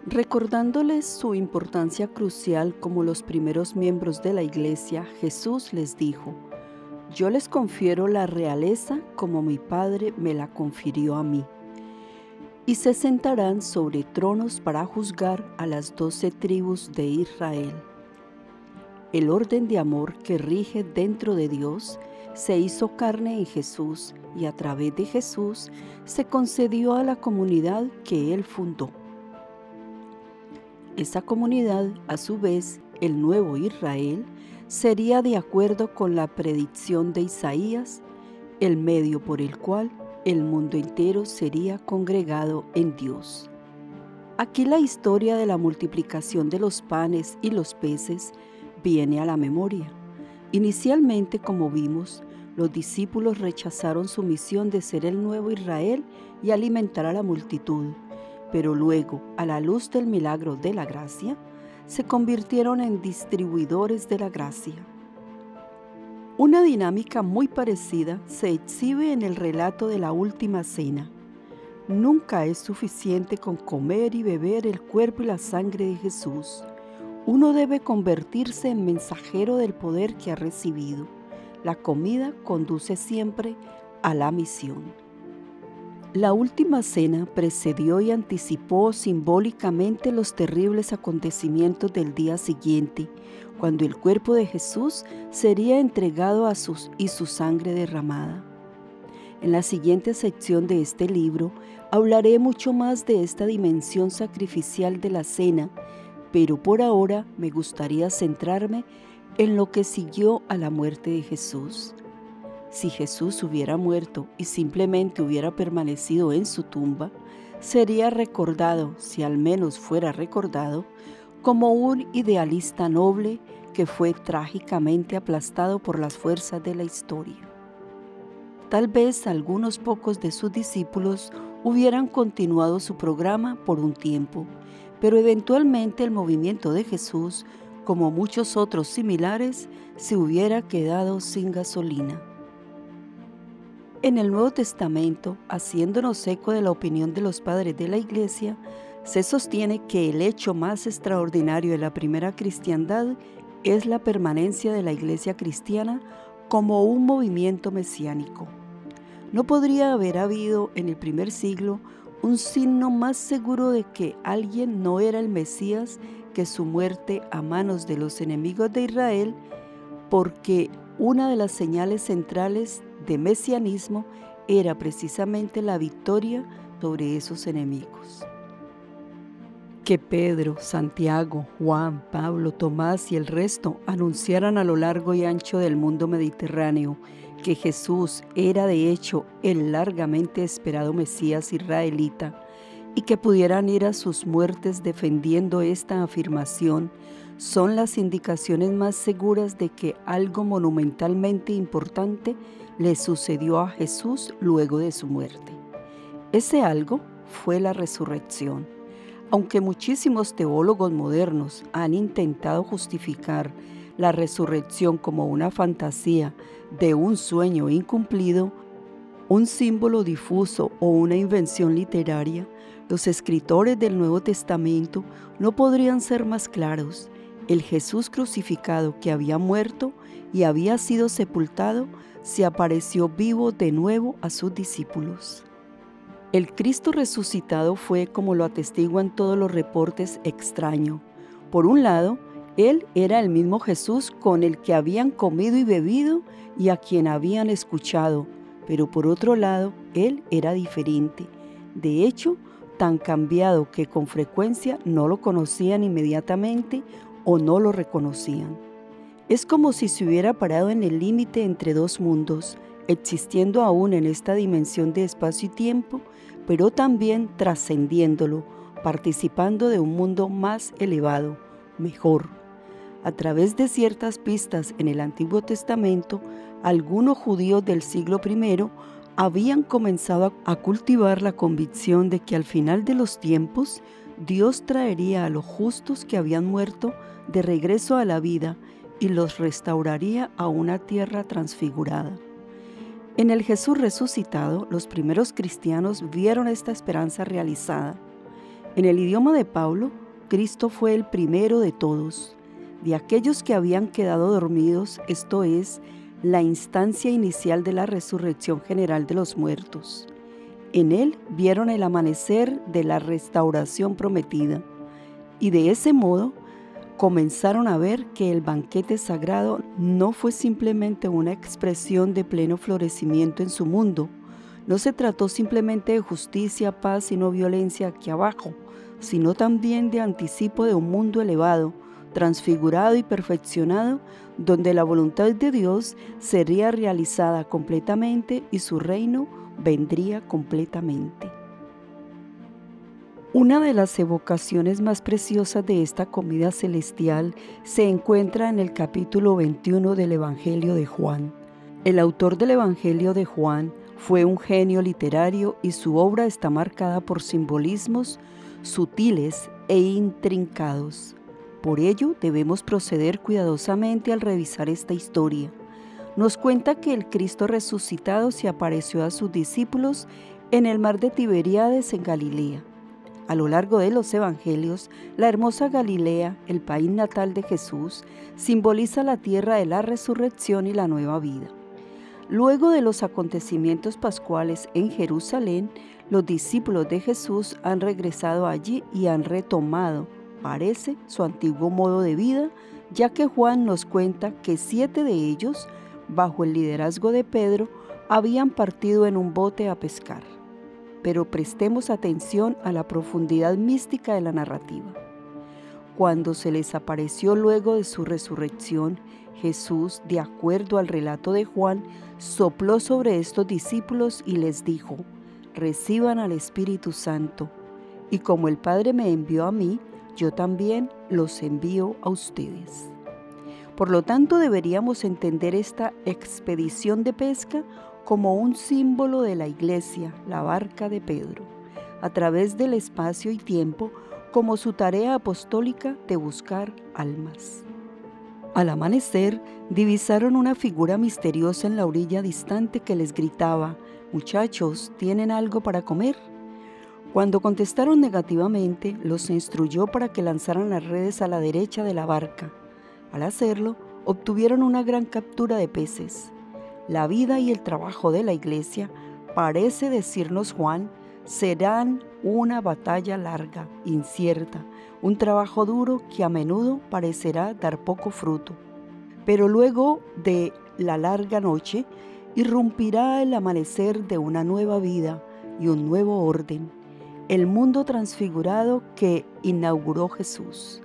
Recordándoles su importancia crucial como los primeros miembros de la Iglesia, Jesús les dijo: yo les confiero la realeza como mi Padre me la confirió a mí, y se sentarán sobre tronos para juzgar a las 12 tribus de Israel. El orden de amor que rige dentro de Dios se hizo carne en Jesús y a través de Jesús se concedió a la comunidad que Él fundó. Esa comunidad, a su vez, el nuevo Israel, sería de acuerdo con la predicción de Isaías, el medio por el cual el mundo entero sería congregado en Dios. Aquí la historia de la multiplicación de los panes y los peces viene a la memoria. Inicialmente, como vimos, los discípulos rechazaron su misión de ser el nuevo Israel y alimentar a la multitud, pero luego, a la luz del milagro de la gracia, se convirtieron en distribuidores de la gracia. Una dinámica muy parecida se exhibe en el relato de la última cena. Nunca es suficiente con comer y beber el cuerpo y la sangre de Jesús. Uno debe convertirse en mensajero del poder que ha recibido. La comida conduce siempre a la misión. La última cena precedió y anticipó simbólicamente los terribles acontecimientos del día siguiente, cuando el cuerpo de Jesús sería entregado y su sangre derramada. En la siguiente sección de este libro hablaré mucho más de esta dimensión sacrificial de la cena, pero por ahora me gustaría centrarme en lo que siguió a la muerte de Jesús. Si Jesús hubiera muerto y simplemente hubiera permanecido en su tumba, sería recordado, si al menos fuera recordado, como un idealista noble que fue trágicamente aplastado por las fuerzas de la historia. Tal vez algunos pocos de sus discípulos hubieran continuado su programa por un tiempo, pero eventualmente el movimiento de Jesús, como muchos otros similares, se hubiera quedado sin gasolina. En el Nuevo Testamento, haciéndonos eco de la opinión de los padres de la Iglesia, se sostiene que el hecho más extraordinario de la primera cristiandad es la permanencia de la Iglesia cristiana como un movimiento mesiánico. No podría haber habido en el primer siglo un signo más seguro de que alguien no era el Mesías que su muerte a manos de los enemigos de Israel, porque una de las señales centrales de mesianismo era precisamente la victoria sobre esos enemigos. Que Pedro, Santiago, Juan, Pablo, Tomás y el resto anunciaran a lo largo y ancho del mundo mediterráneo que Jesús era de hecho el largamente esperado Mesías israelita y que pudieran ir a sus muertes defendiendo esta afirmación, son las indicaciones más seguras de que algo monumentalmente importante le sucedió a Jesús luego de su muerte. Ese algo fue la resurrección. Aunque muchísimos teólogos modernos han intentado justificar la resurrección como una fantasía de un sueño incumplido, un símbolo difuso o una invención literaria, los escritores del Nuevo Testamento no podrían ser más claros. El Jesús crucificado que había muerto y había sido sepultado, se apareció vivo de nuevo a sus discípulos. El Cristo resucitado fue, como lo atestiguan todos los reportes, extraño. Por un lado, Él era el mismo Jesús con el que habían comido y bebido y a quien habían escuchado, pero por otro lado, Él era diferente. De hecho, tan cambiado que con frecuencia no lo conocían inmediatamente o no lo reconocían. Es como si se hubiera parado en el límite entre dos mundos, existiendo aún en esta dimensión de espacio y tiempo, pero también trascendiéndolo, participando de un mundo más elevado, mejor. A través de ciertas pistas en el Antiguo Testamento, algunos judíos del siglo I habían comenzado a cultivar la convicción de que al final de los tiempos, Dios traería a los justos que habían muerto de regreso a la vida y los restauraría a una tierra transfigurada. En el Jesús resucitado, los primeros cristianos vieron esta esperanza realizada. En el idioma de Pablo, Cristo fue el primero de todos, de aquellos que habían quedado dormidos, esto es, la instancia inicial de la resurrección general de los muertos. En él vieron el amanecer de la restauración prometida, y de ese modo comenzaron a ver que el banquete sagrado no fue simplemente una expresión de pleno florecimiento en su mundo. No se trató simplemente de justicia, paz y no violencia aquí abajo, sino también de anticipo de un mundo elevado, transfigurado y perfeccionado, donde la voluntad de Dios sería realizada completamente y su reino vendría completamente. Una de las evocaciones más preciosas de esta comida celestial se encuentra en el capítulo 21 del Evangelio de Juan. El autor del Evangelio de Juan fue un genio literario y su obra está marcada por simbolismos sutiles e intrincados. Por ello, debemos proceder cuidadosamente al revisar esta historia. Nos cuenta que el Cristo resucitado se apareció a sus discípulos en el mar de Tiberíades en Galilea. A lo largo de los evangelios, la hermosa Galilea, el país natal de Jesús, simboliza la tierra de la resurrección y la nueva vida. Luego de los acontecimientos pascuales en Jerusalén, los discípulos de Jesús han regresado allí y han retomado, parece, su antiguo modo de vida, ya que Juan nos cuenta que 7 de ellos, bajo el liderazgo de Pedro, habían partido en un bote a pescar. Pero prestemos atención a la profundidad mística de la narrativa. Cuando se les apareció luego de su resurrección, Jesús, de acuerdo al relato de Juan, sopló sobre estos discípulos y les dijo: reciban al Espíritu Santo, y como el Padre me envió a mí, yo también los envío a ustedes. Por lo tanto, deberíamos entender esta expedición de pesca como un símbolo de la iglesia, la barca de Pedro, a través del espacio y tiempo, como su tarea apostólica de buscar almas. Al amanecer, divisaron una figura misteriosa en la orilla distante que les gritaba: «Muchachos, ¿tienen algo para comer?». Cuando contestaron negativamente, los instruyó para que lanzaran las redes a la derecha de la barca. Al hacerlo, obtuvieron una gran captura de peces. La vida y el trabajo de la iglesia, parece decirnos Juan, serán una batalla larga, incierta, un trabajo duro que a menudo parecerá dar poco fruto. Pero luego de la larga noche, irrumpirá el amanecer de una nueva vida y un nuevo orden, el mundo transfigurado que inauguró Jesús.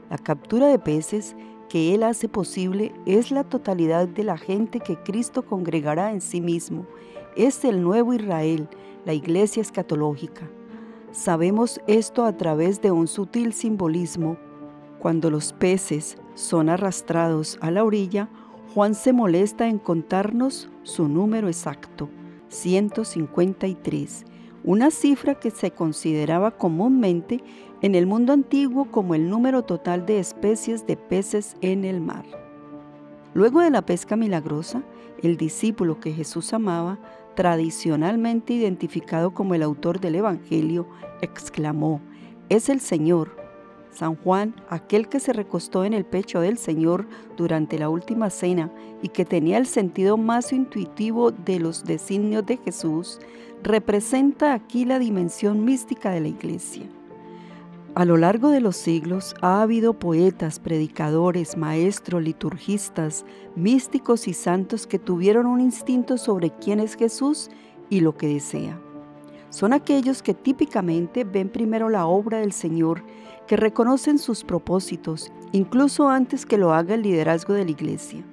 La captura de peces que Él hace posible es la totalidad de la gente que Cristo congregará en sí mismo. Es el nuevo Israel, la iglesia escatológica. Sabemos esto a través de un sutil simbolismo. Cuando los peces son arrastrados a la orilla, Juan se molesta en contarnos su número exacto, 153, una cifra que se consideraba comúnmente en el mundo antiguo como el número total de especies de peces en el mar. Luego de la pesca milagrosa, el discípulo que Jesús amaba, tradicionalmente identificado como el autor del Evangelio, exclamó: «Es el Señor». San Juan, aquel que se recostó en el pecho del Señor durante la última cena y que tenía el sentido más intuitivo de los designios de Jesús, representa aquí la dimensión mística de la iglesia. A lo largo de los siglos ha habido poetas, predicadores, maestros, liturgistas, místicos y santos que tuvieron un instinto sobre quién es Jesús y lo que desea. Son aquellos que típicamente ven primero la obra del Señor, que reconocen sus propósitos, incluso antes que lo haga el liderazgo de la iglesia.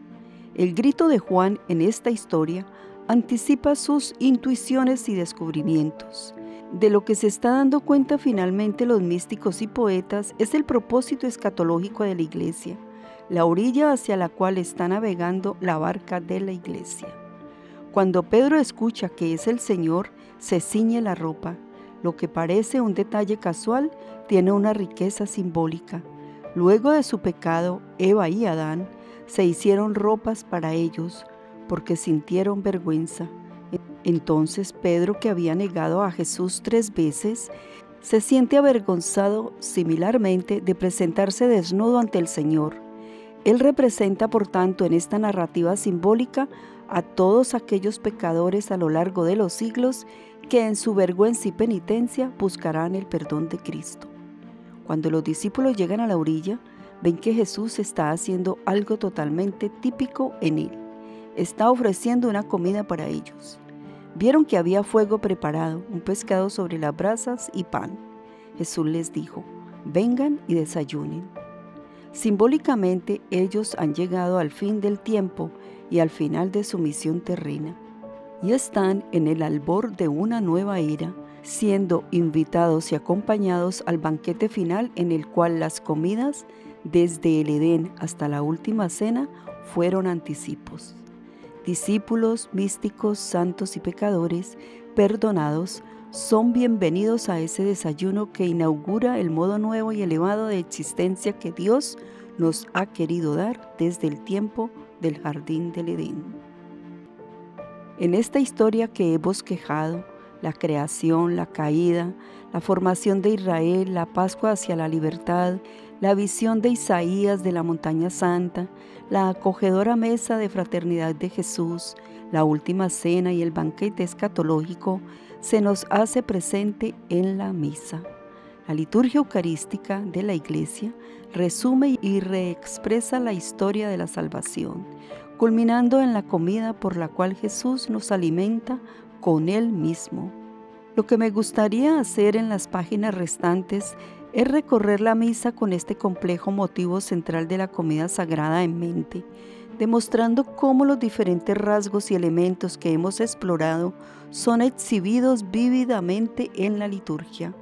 El grito de Juan en esta historia anticipa sus intuiciones y descubrimientos. De lo que se está dando cuenta finalmente los místicos y poetas es el propósito escatológico de la iglesia, la orilla hacia la cual está navegando la barca de la iglesia. Cuando Pedro escucha que es el Señor, se ciñe la ropa. Lo que parece un detalle casual tiene una riqueza simbólica. Luego de su pecado, Eva y Adán se hicieron ropas para ellos porque sintieron vergüenza. Entonces Pedro, que había negado a Jesús 3 veces, se siente avergonzado similarmente de presentarse desnudo ante el Señor. Él representa, por tanto, en esta narrativa simbólica a todos aquellos pecadores a lo largo de los siglos que en su vergüenza y penitencia buscarán el perdón de Cristo. Cuando los discípulos llegan a la orilla, ven que Jesús está haciendo algo totalmente típico en él. Está ofreciendo una comida para ellos. Vieron que había fuego preparado, un pescado sobre las brasas y pan. Jesús les dijo: «Vengan y desayunen». Simbólicamente, ellos han llegado al fin del tiempo y al final de su misión terrena, y están en el albor de una nueva era, siendo invitados y acompañados al banquete final en el cual las comidas, desde el Edén hasta la última cena, fueron anticipos. Discípulos, místicos, santos y pecadores, perdonados, son bienvenidos a ese desayuno que inaugura el modo nuevo y elevado de existencia que Dios nos ha querido dar desde el tiempo del jardín del Edén. En esta historia que he bosquejado, la creación, la caída, la formación de Israel, la Pascua hacia la libertad, la visión de Isaías de la montaña santa, la acogedora mesa de fraternidad de Jesús, la última cena y el banquete escatológico, se nos hace presente en la misa. La liturgia eucarística de la Iglesia resume y reexpresa la historia de la salvación, culminando en la comida por la cual Jesús nos alimenta con Él mismo. Lo que me gustaría hacer en las páginas restantes es recorrer la misa con este complejo motivo central de la comida sagrada en mente, demostrando cómo los diferentes rasgos y elementos que hemos explorado son exhibidos vívidamente en la liturgia.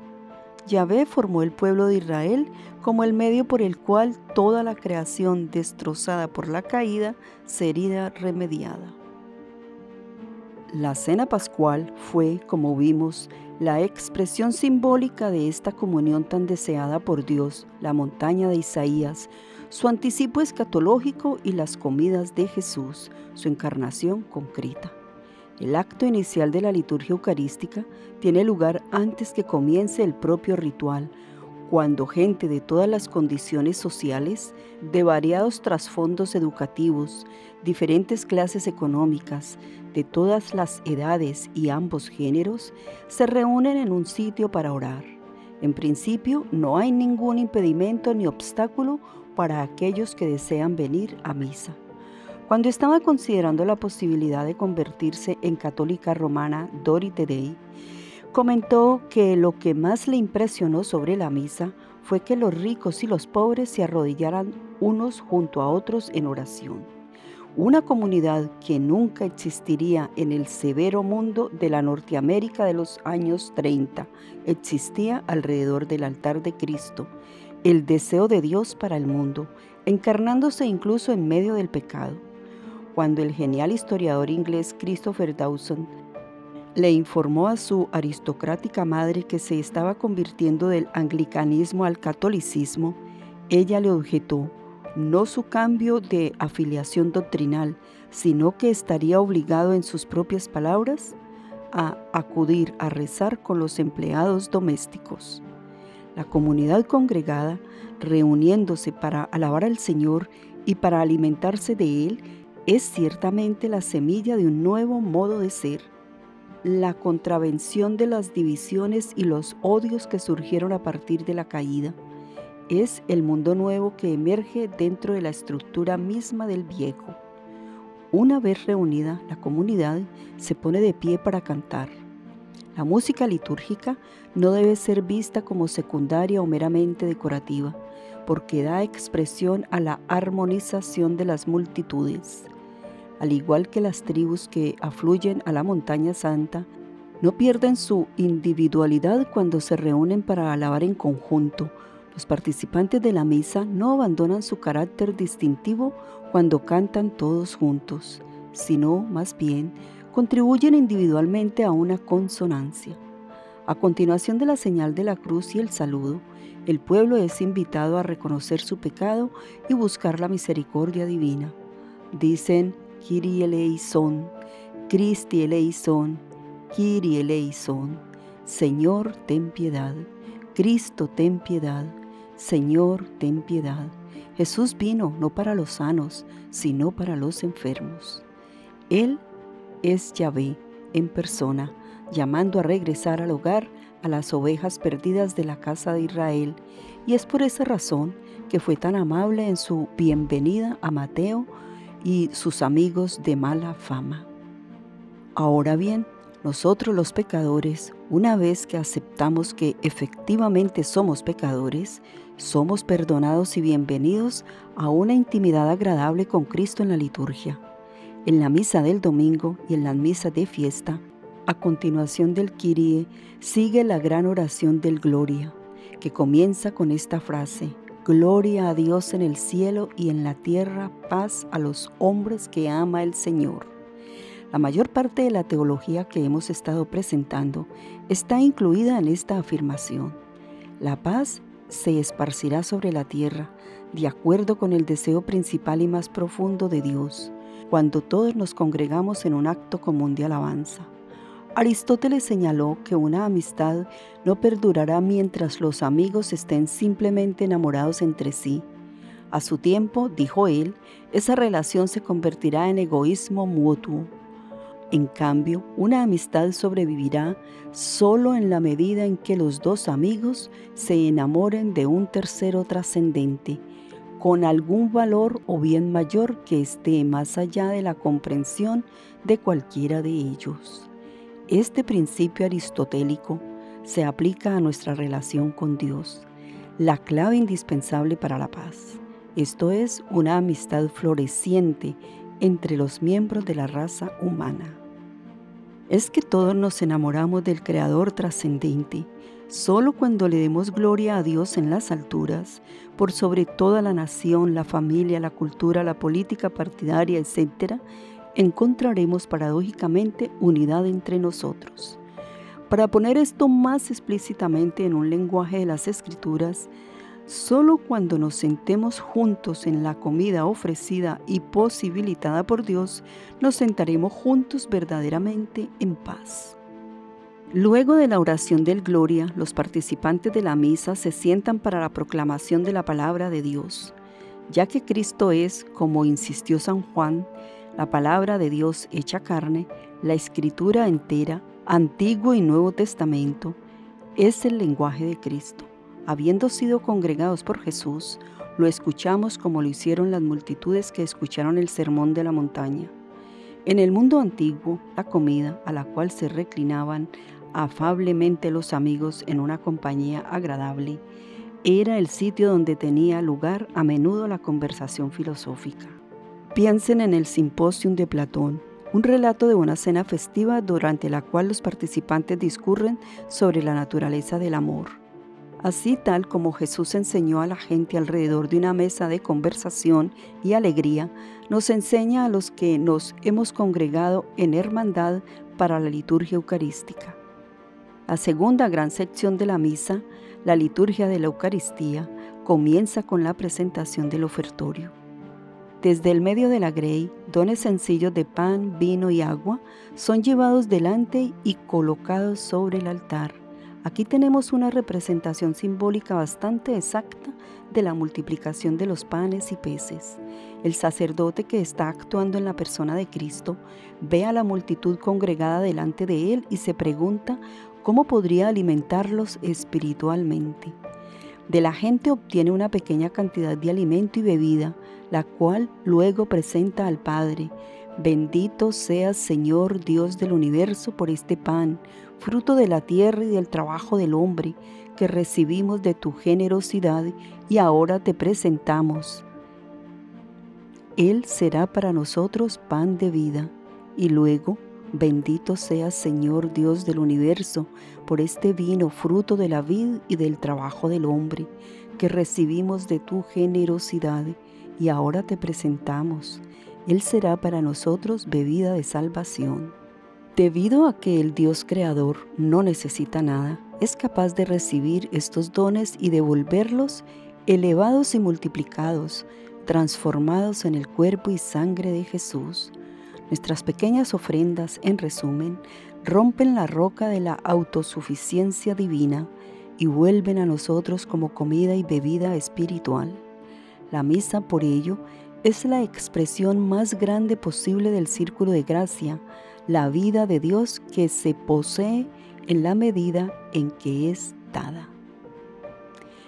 Yahvé formó el pueblo de Israel como el medio por el cual toda la creación destrozada por la caída sería remediada. La cena pascual fue, como vimos, la expresión simbólica de esta comunión tan deseada por Dios, la montaña de Isaías, su anticipo escatológico y las comidas de Jesús, su encarnación concreta. El acto inicial de la liturgia eucarística tiene lugar antes que comience el propio ritual, cuando gente de todas las condiciones sociales, de variados trasfondos educativos, diferentes clases económicas, de todas las edades y ambos géneros, se reúnen en un sitio para orar. En principio, no hay ningún impedimento ni obstáculo para aquellos que desean venir a misa. Cuando estaba considerando la posibilidad de convertirse en católica romana, Dorothy Day comentó que lo que más le impresionó sobre la misa fue que los ricos y los pobres se arrodillaran unos junto a otros en oración. Una comunidad que nunca existiría en el severo mundo de la Norteamérica de los años 30 existía alrededor del altar de Cristo, el deseo de Dios para el mundo, encarnándose incluso en medio del pecado. Cuando el genial historiador inglés Christopher Dawson le informó a su aristocrática madre que se estaba convirtiendo del anglicanismo al catolicismo, ella le objetó no su cambio de afiliación doctrinal, sino que estaría obligado, en sus propias palabras, a acudir a rezar con los empleados domésticos. La comunidad congregada, reuniéndose para alabar al Señor y para alimentarse de Él, es ciertamente la semilla de un nuevo modo de ser. La contravención de las divisiones y los odios que surgieron a partir de la caída es el mundo nuevo que emerge dentro de la estructura misma del viejo. Una vez reunida, la comunidad se pone de pie para cantar. La música litúrgica no debe ser vista como secundaria o meramente decorativa, porque da expresión a la armonización de las multitudes. Al igual que las tribus que afluyen a la montaña santa, no pierden su individualidad cuando se reúnen para alabar en conjunto. Los participantes de la misa no abandonan su carácter distintivo cuando cantan todos juntos, sino, más bien, contribuyen individualmente a una consonancia. A continuación de la señal de la cruz y el saludo, el pueblo es invitado a reconocer su pecado y buscar la misericordia divina. Dicen: Kyrie eleison, Christi eleison, Kyrie eleison. Señor, ten piedad. Cristo, ten piedad. Señor, ten piedad. Jesús vino no para los sanos, sino para los enfermos. Él es Yahvé en persona, llamando a regresar al hogar a las ovejas perdidas de la casa de Israel, y es por esa razón que fue tan amable en su bienvenida a Mateo y sus amigos de mala fama. Ahora bien, nosotros los pecadores, una vez que aceptamos que efectivamente somos pecadores, somos perdonados y bienvenidos a una intimidad agradable con Cristo en la liturgia. En la misa del domingo y en las misas de fiesta, a continuación del Kyrie, sigue la gran oración del Gloria, que comienza con esta frase: Gloria a Dios en el cielo y en la tierra, paz a los hombres que ama el Señor. La mayor parte de la teología que hemos estado presentando está incluida en esta afirmación. La paz se esparcirá sobre la tierra, de acuerdo con el deseo principal y más profundo de Dios, cuando todos nos congregamos en un acto común de alabanza. Aristóteles señaló que una amistad no perdurará mientras los amigos estén simplemente enamorados entre sí. A su tiempo, dijo él, esa relación se convertirá en egoísmo mutuo. En cambio, una amistad sobrevivirá solo en la medida en que los dos amigos se enamoren de un tercero trascendente, con algún valor o bien mayor que esté más allá de la comprensión de cualquiera de ellos. Este principio aristotélico se aplica a nuestra relación con Dios, la clave indispensable para la paz. Esto es una amistad floreciente entre los miembros de la raza humana. Es que todos nos enamoramos del Creador trascendente. Solo cuando le demos gloria a Dios en las alturas, por sobre toda la nación, la familia, la cultura, la política partidaria, etc., encontraremos paradójicamente unidad entre nosotros. Para poner esto más explícitamente en un lenguaje de las Escrituras, solo cuando nos sentemos juntos en la comida ofrecida y posibilitada por Dios, nos sentaremos juntos verdaderamente en paz. Luego de la oración del Gloria, los participantes de la misa se sientan para la proclamación de la palabra de Dios, ya que Cristo es, como insistió San Juan, la palabra de Dios hecha carne, la Escritura entera, Antiguo y Nuevo Testamento, es el lenguaje de Cristo. Habiendo sido congregados por Jesús, lo escuchamos como lo hicieron las multitudes que escucharon el sermón de la montaña. En el mundo antiguo, la comida a la cual se reclinaban afablemente los amigos en una compañía agradable era el sitio donde tenía lugar a menudo la conversación filosófica. Piensen en el Simposium de Platón, un relato de una cena festiva durante la cual los participantes discurren sobre la naturaleza del amor. Así tal como Jesús enseñó a la gente alrededor de una mesa de conversación y alegría, nos enseña a los que nos hemos congregado en hermandad para la liturgia eucarística. La segunda gran sección de la misa, la liturgia de la Eucaristía, comienza con la presentación del ofertorio. Desde el medio de la grey, dones sencillos de pan, vino y agua son llevados delante y colocados sobre el altar. Aquí tenemos una representación simbólica bastante exacta de la multiplicación de los panes y peces. El sacerdote, que está actuando en la persona de Cristo, ve a la multitud congregada delante de él y se pregunta cómo podría alimentarlos espiritualmente. De la gente obtiene una pequeña cantidad de alimento y bebida, la cual luego presenta al Padre. Bendito seas, Señor Dios del universo, por este pan, fruto de la tierra y del trabajo del hombre, que recibimos de tu generosidad y ahora te presentamos. Él será para nosotros pan de vida. Y luego, bendito seas, Señor Dios del universo, por este vino, fruto de la vid y del trabajo del hombre, que recibimos de tu generosidad y ahora te presentamos. Él será para nosotros bebida de salvación. Debido a que el Dios creador no necesita nada, es capaz de recibir estos dones y devolverlos elevados y multiplicados, transformados en el cuerpo y sangre de Jesús. Nuestras pequeñas ofrendas, en resumen, rompen la roca de la autosuficiencia divina y vuelven a nosotros como comida y bebida espiritual. La misa, por ello, es la expresión más grande posible del círculo de gracia, la vida de Dios que se posee en la medida en que es dada.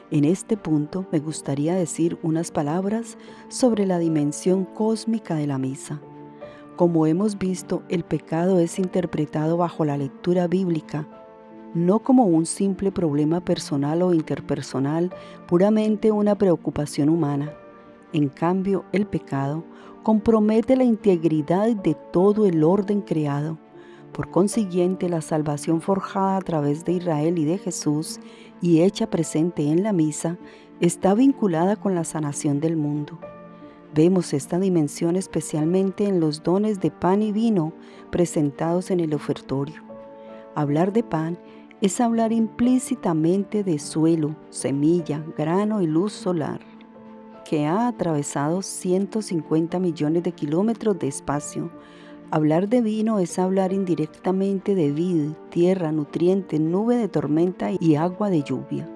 En este punto me gustaría decir unas palabras sobre la dimensión cósmica de la misa. Como hemos visto, el pecado es interpretado bajo la lectura bíblica, no como un simple problema personal o interpersonal, puramente una preocupación humana. En cambio, el pecado compromete la integridad de todo el orden creado. Por consiguiente, la salvación forjada a través de Israel y de Jesús y hecha presente en la misa está vinculada con la sanación del mundo. Vemos esta dimensión especialmente en los dones de pan y vino presentados en el ofertorio. Hablar de pan es hablar implícitamente de suelo, semilla, grano y luz solar, que ha atravesado 150 millones de kilómetros de espacio. Hablar de vino es hablar indirectamente de vid, tierra, nutriente, nube de tormenta y agua de lluvia.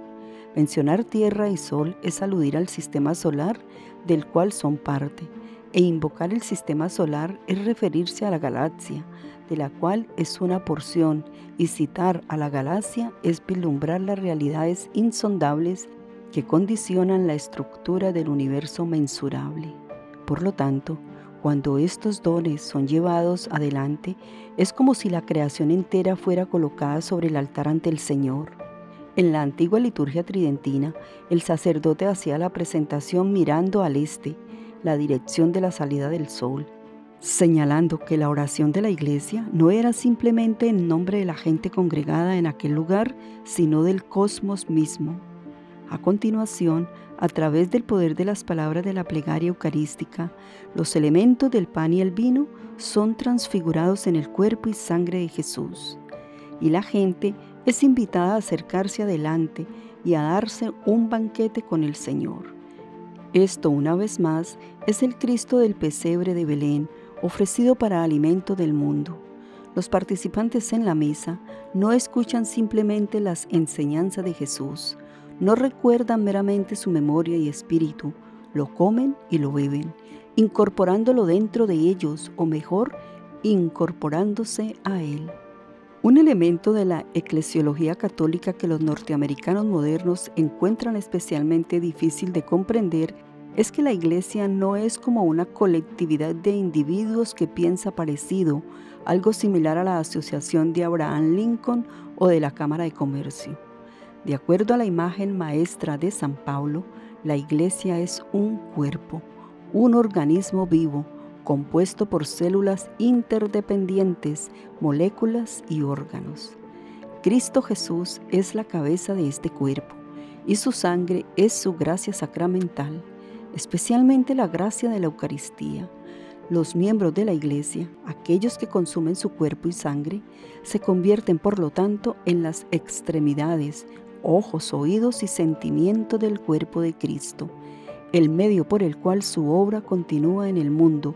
Mencionar tierra y sol es aludir al sistema solar del cual son parte, e invocar el sistema solar es referirse a la galaxia, de la cual es una porción, y citar a la galaxia es vislumbrar las realidades insondables que condicionan la estructura del universo mensurable. Por lo tanto, cuando estos dones son llevados adelante, es como si la creación entera fuera colocada sobre el altar ante el Señor. En la antigua liturgia tridentina, el sacerdote hacía la presentación mirando al este, la dirección de la salida del sol, señalando que la oración de la iglesia no era simplemente en nombre de la gente congregada en aquel lugar, sino del cosmos mismo. A continuación, a través del poder de las palabras de la plegaria eucarística, los elementos del pan y el vino son transfigurados en el cuerpo y sangre de Jesús, y la gente es invitada a acercarse adelante y a darse un banquete con el Señor. Esto, una vez más, es el Cristo del pesebre de Belén, ofrecido para alimento del mundo. Los participantes en la misa no escuchan simplemente las enseñanzas de Jesús, no recuerdan meramente su memoria y espíritu, lo comen y lo beben, incorporándolo dentro de ellos, o mejor, incorporándose a Él. Un elemento de la eclesiología católica que los norteamericanos modernos encuentran especialmente difícil de comprender es que la Iglesia no es como una colectividad de individuos que piensa parecido, algo similar a la asociación de Abraham Lincoln o de la Cámara de Comercio. De acuerdo a la imagen maestra de San Pablo, la Iglesia es un cuerpo, un organismo vivo, compuesto por células interdependientes, moléculas y órganos. Cristo Jesús es la cabeza de este cuerpo, y su sangre es su gracia sacramental, especialmente la gracia de la Eucaristía. Los miembros de la Iglesia, aquellos que consumen su cuerpo y sangre, se convierten por lo tanto en las extremidades, ojos, oídos y sentimientos del cuerpo de Cristo, el medio por el cual su obra continúa en el mundo.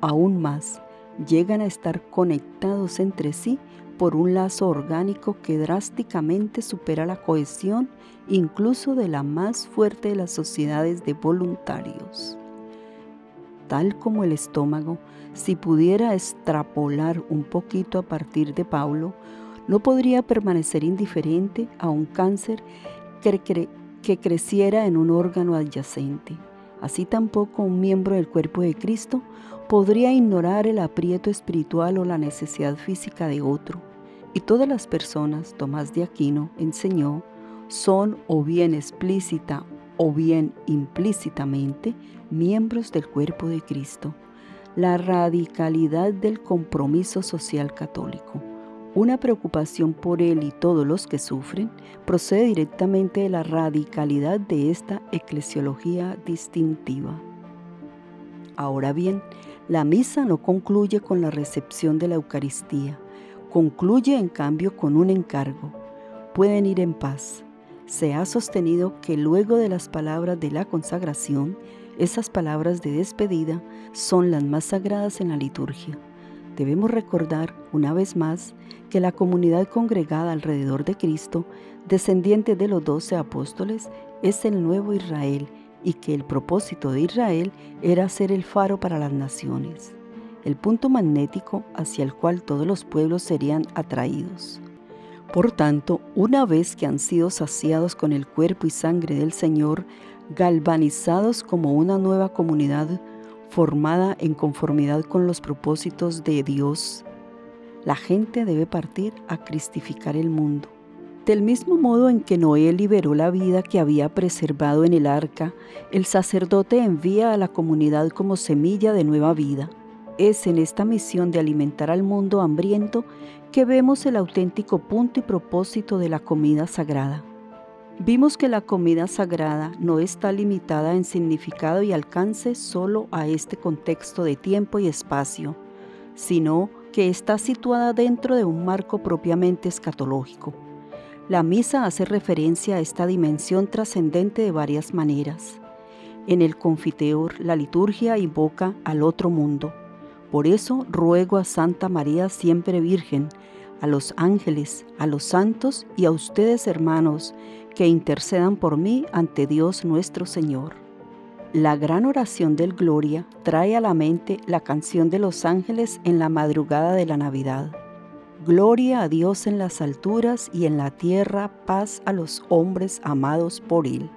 Aún más, llegan a estar conectados entre sí por un lazo orgánico que drásticamente supera la cohesión incluso de la más fuerte de las sociedades de voluntarios. Tal como el estómago, si pudiera extrapolar un poquito a partir de Pablo, no podría permanecer indiferente a un cáncer que creciera en un órgano adyacente. Así tampoco un miembro del cuerpo de Cristo podría ignorar el aprieto espiritual o la necesidad física de otro. Y todas las personas, Tomás de Aquino enseñó, son o bien explícita o bien implícitamente miembros del cuerpo de Cristo. La radicalidad del compromiso social católico, una preocupación por él y todos los que sufren, procede directamente de la radicalidad de esta eclesiología distintiva. Ahora bien, la misa no concluye con la recepción de la Eucaristía, concluye en cambio con un encargo. Pueden ir en paz. Se ha sostenido que luego de las palabras de la consagración, esas palabras de despedida son las más sagradas en la liturgia. Debemos recordar, una vez más, que la comunidad congregada alrededor de Cristo, descendiente de los 12 apóstoles, es el nuevo Israel, y que el propósito de Israel era ser el faro para las naciones, el punto magnético hacia el cual todos los pueblos serían atraídos. Por tanto, una vez que han sido saciados con el cuerpo y sangre del Señor, galvanizados como una nueva comunidad formada en conformidad con los propósitos de Dios, la gente debe partir a cristificar el mundo. Del mismo modo en que Noé liberó la vida que había preservado en el arca, el sacerdote envía a la comunidad como semilla de nueva vida. Es en esta misión de alimentar al mundo hambriento que vemos el auténtico punto y propósito de la comida sagrada. Vimos que la comida sagrada no está limitada en significado y alcance solo a este contexto de tiempo y espacio, sino que está situada dentro de un marco propiamente escatológico. La misa hace referencia a esta dimensión trascendente de varias maneras. En el confiteor, la liturgia invoca al otro mundo. Por eso ruego a Santa María siempre Virgen, a los ángeles, a los santos y a ustedes, hermanos, que intercedan por mí ante Dios nuestro Señor. La gran oración del Gloria trae a la mente la canción de los ángeles en la madrugada de la Navidad. Gloria a Dios en las alturas y en la tierra paz a los hombres amados por Él.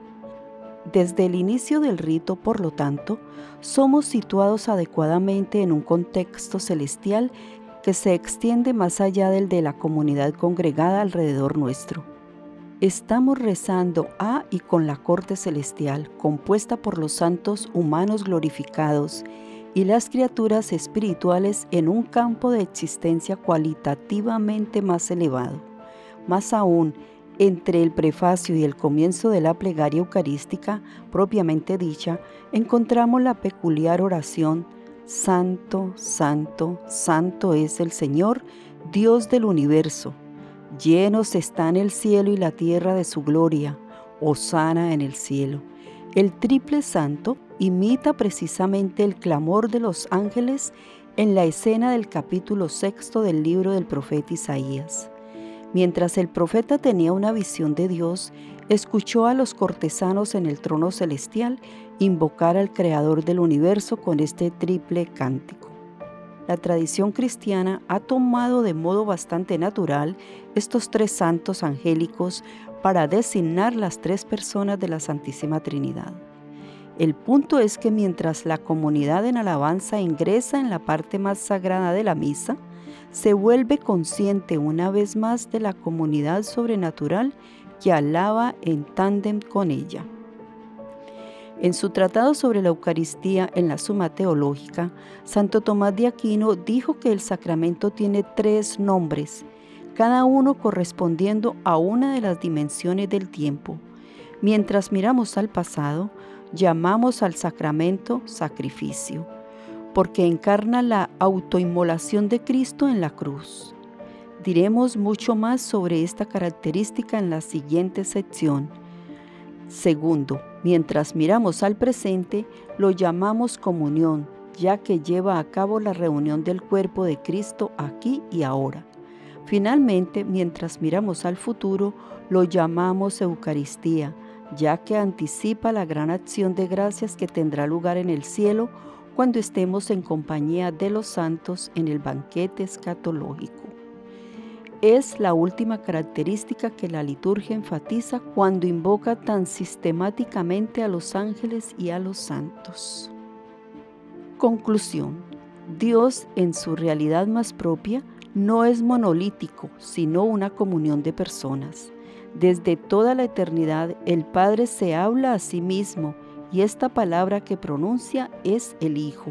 Desde el inicio del rito, por lo tanto, somos situados adecuadamente en un contexto celestial que se extiende más allá del de la comunidad congregada alrededor nuestro. Estamos rezando a y con la corte celestial, compuesta por los santos humanos glorificados y las criaturas espirituales en un campo de existencia cualitativamente más elevado. Más aún, entre el prefacio y el comienzo de la plegaria eucarística propiamente dicha, encontramos la peculiar oración Santo, santo, santo es el Señor, Dios del universo. Llenos están el cielo y la tierra de su gloria. Hosana en el cielo. El triple santo imita precisamente el clamor de los ángeles en la escena del capítulo 6 del libro del profeta Isaías. Mientras el profeta tenía una visión de Dios, escuchó a los cortesanos en el trono celestial invocar al Creador del universo con este triple cántico. La tradición cristiana ha tomado de modo bastante natural estos tres santos angélicos para designar las tres personas de la Santísima Trinidad. El punto es que mientras la comunidad en alabanza ingresa en la parte más sagrada de la misa, se vuelve consciente una vez más de la comunidad sobrenatural que alaba en tándem con ella. En su tratado sobre la Eucaristía en la Suma Teológica, Santo Tomás de Aquino dijo que el sacramento tiene tres nombres, cada uno correspondiendo a una de las dimensiones del tiempo. Mientras miramos al pasado, llamamos al sacramento sacrificio, porque encarna la autoinmolación de Cristo en la cruz. Diremos mucho más sobre esta característica en la siguiente sección. Segundo, mientras miramos al presente, lo llamamos comunión, ya que lleva a cabo la reunión del cuerpo de Cristo aquí y ahora. Finalmente, mientras miramos al futuro, lo llamamos Eucaristía, ya que anticipa la gran acción de gracias que tendrá lugar en el cielo cuando estemos en compañía de los santos en el banquete escatológico. Es la última característica que la liturgia enfatiza cuando invoca tan sistemáticamente a los ángeles y a los santos. Conclusión. Dios, en su realidad más propia, no es monolítico, sino una comunión de personas. Desde toda la eternidad, el Padre se habla a sí mismo y esta palabra que pronuncia es el Hijo.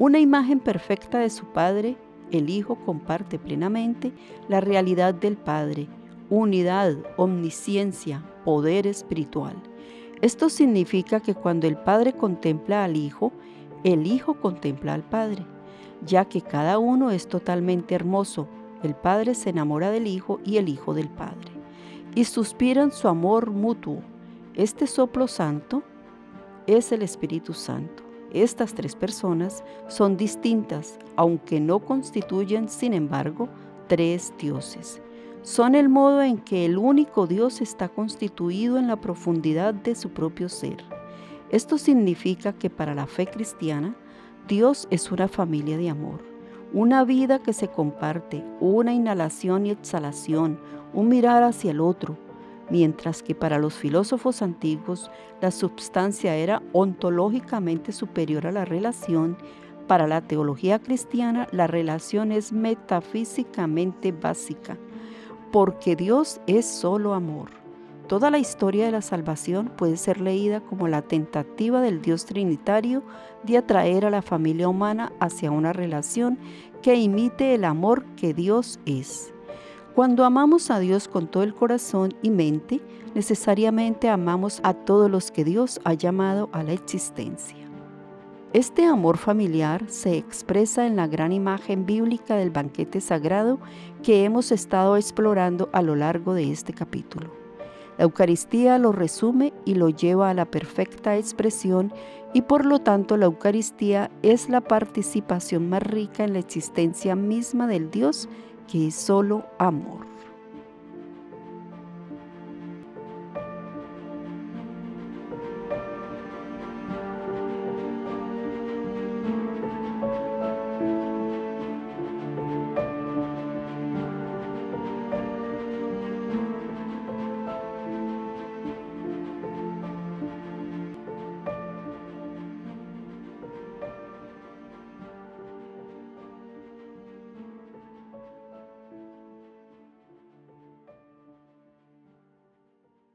Una imagen perfecta de su Padre, el Hijo comparte plenamente la realidad del Padre, unidad, omnisciencia, poder espiritual. Esto significa que cuando el Padre contempla al Hijo, el Hijo contempla al Padre, ya que cada uno es totalmente hermoso. El Padre se enamora del Hijo y el Hijo del Padre, y suspiran su amor mutuo. Este soplo santo es el Espíritu Santo. Estas tres personas son distintas, aunque no constituyen, sin embargo, tres dioses. Son el modo en que el único Dios está constituido en la profundidad de su propio ser. Esto significa que para la fe cristiana, Dios es una familia de amor, una vida que se comparte, una inhalación y exhalación, un mirar hacia el otro, mientras que para los filósofos antiguos la substancia era ontológicamente superior a la relación. Para la teología cristiana la relación es metafísicamente básica, porque Dios es solo amor. Toda la historia de la salvación puede ser leída como la tentativa del Dios trinitario de atraer a la familia humana hacia una relación que imite el amor que Dios es. Cuando amamos a Dios con todo el corazón y mente, necesariamente amamos a todos los que Dios ha llamado a la existencia. Este amor familiar se expresa en la gran imagen bíblica del banquete sagrado que hemos estado explorando a lo largo de este capítulo. La Eucaristía lo resume y lo lleva a la perfecta expresión y por lo tanto la Eucaristía es la participación más rica en la existencia misma del Dios que es solo amor.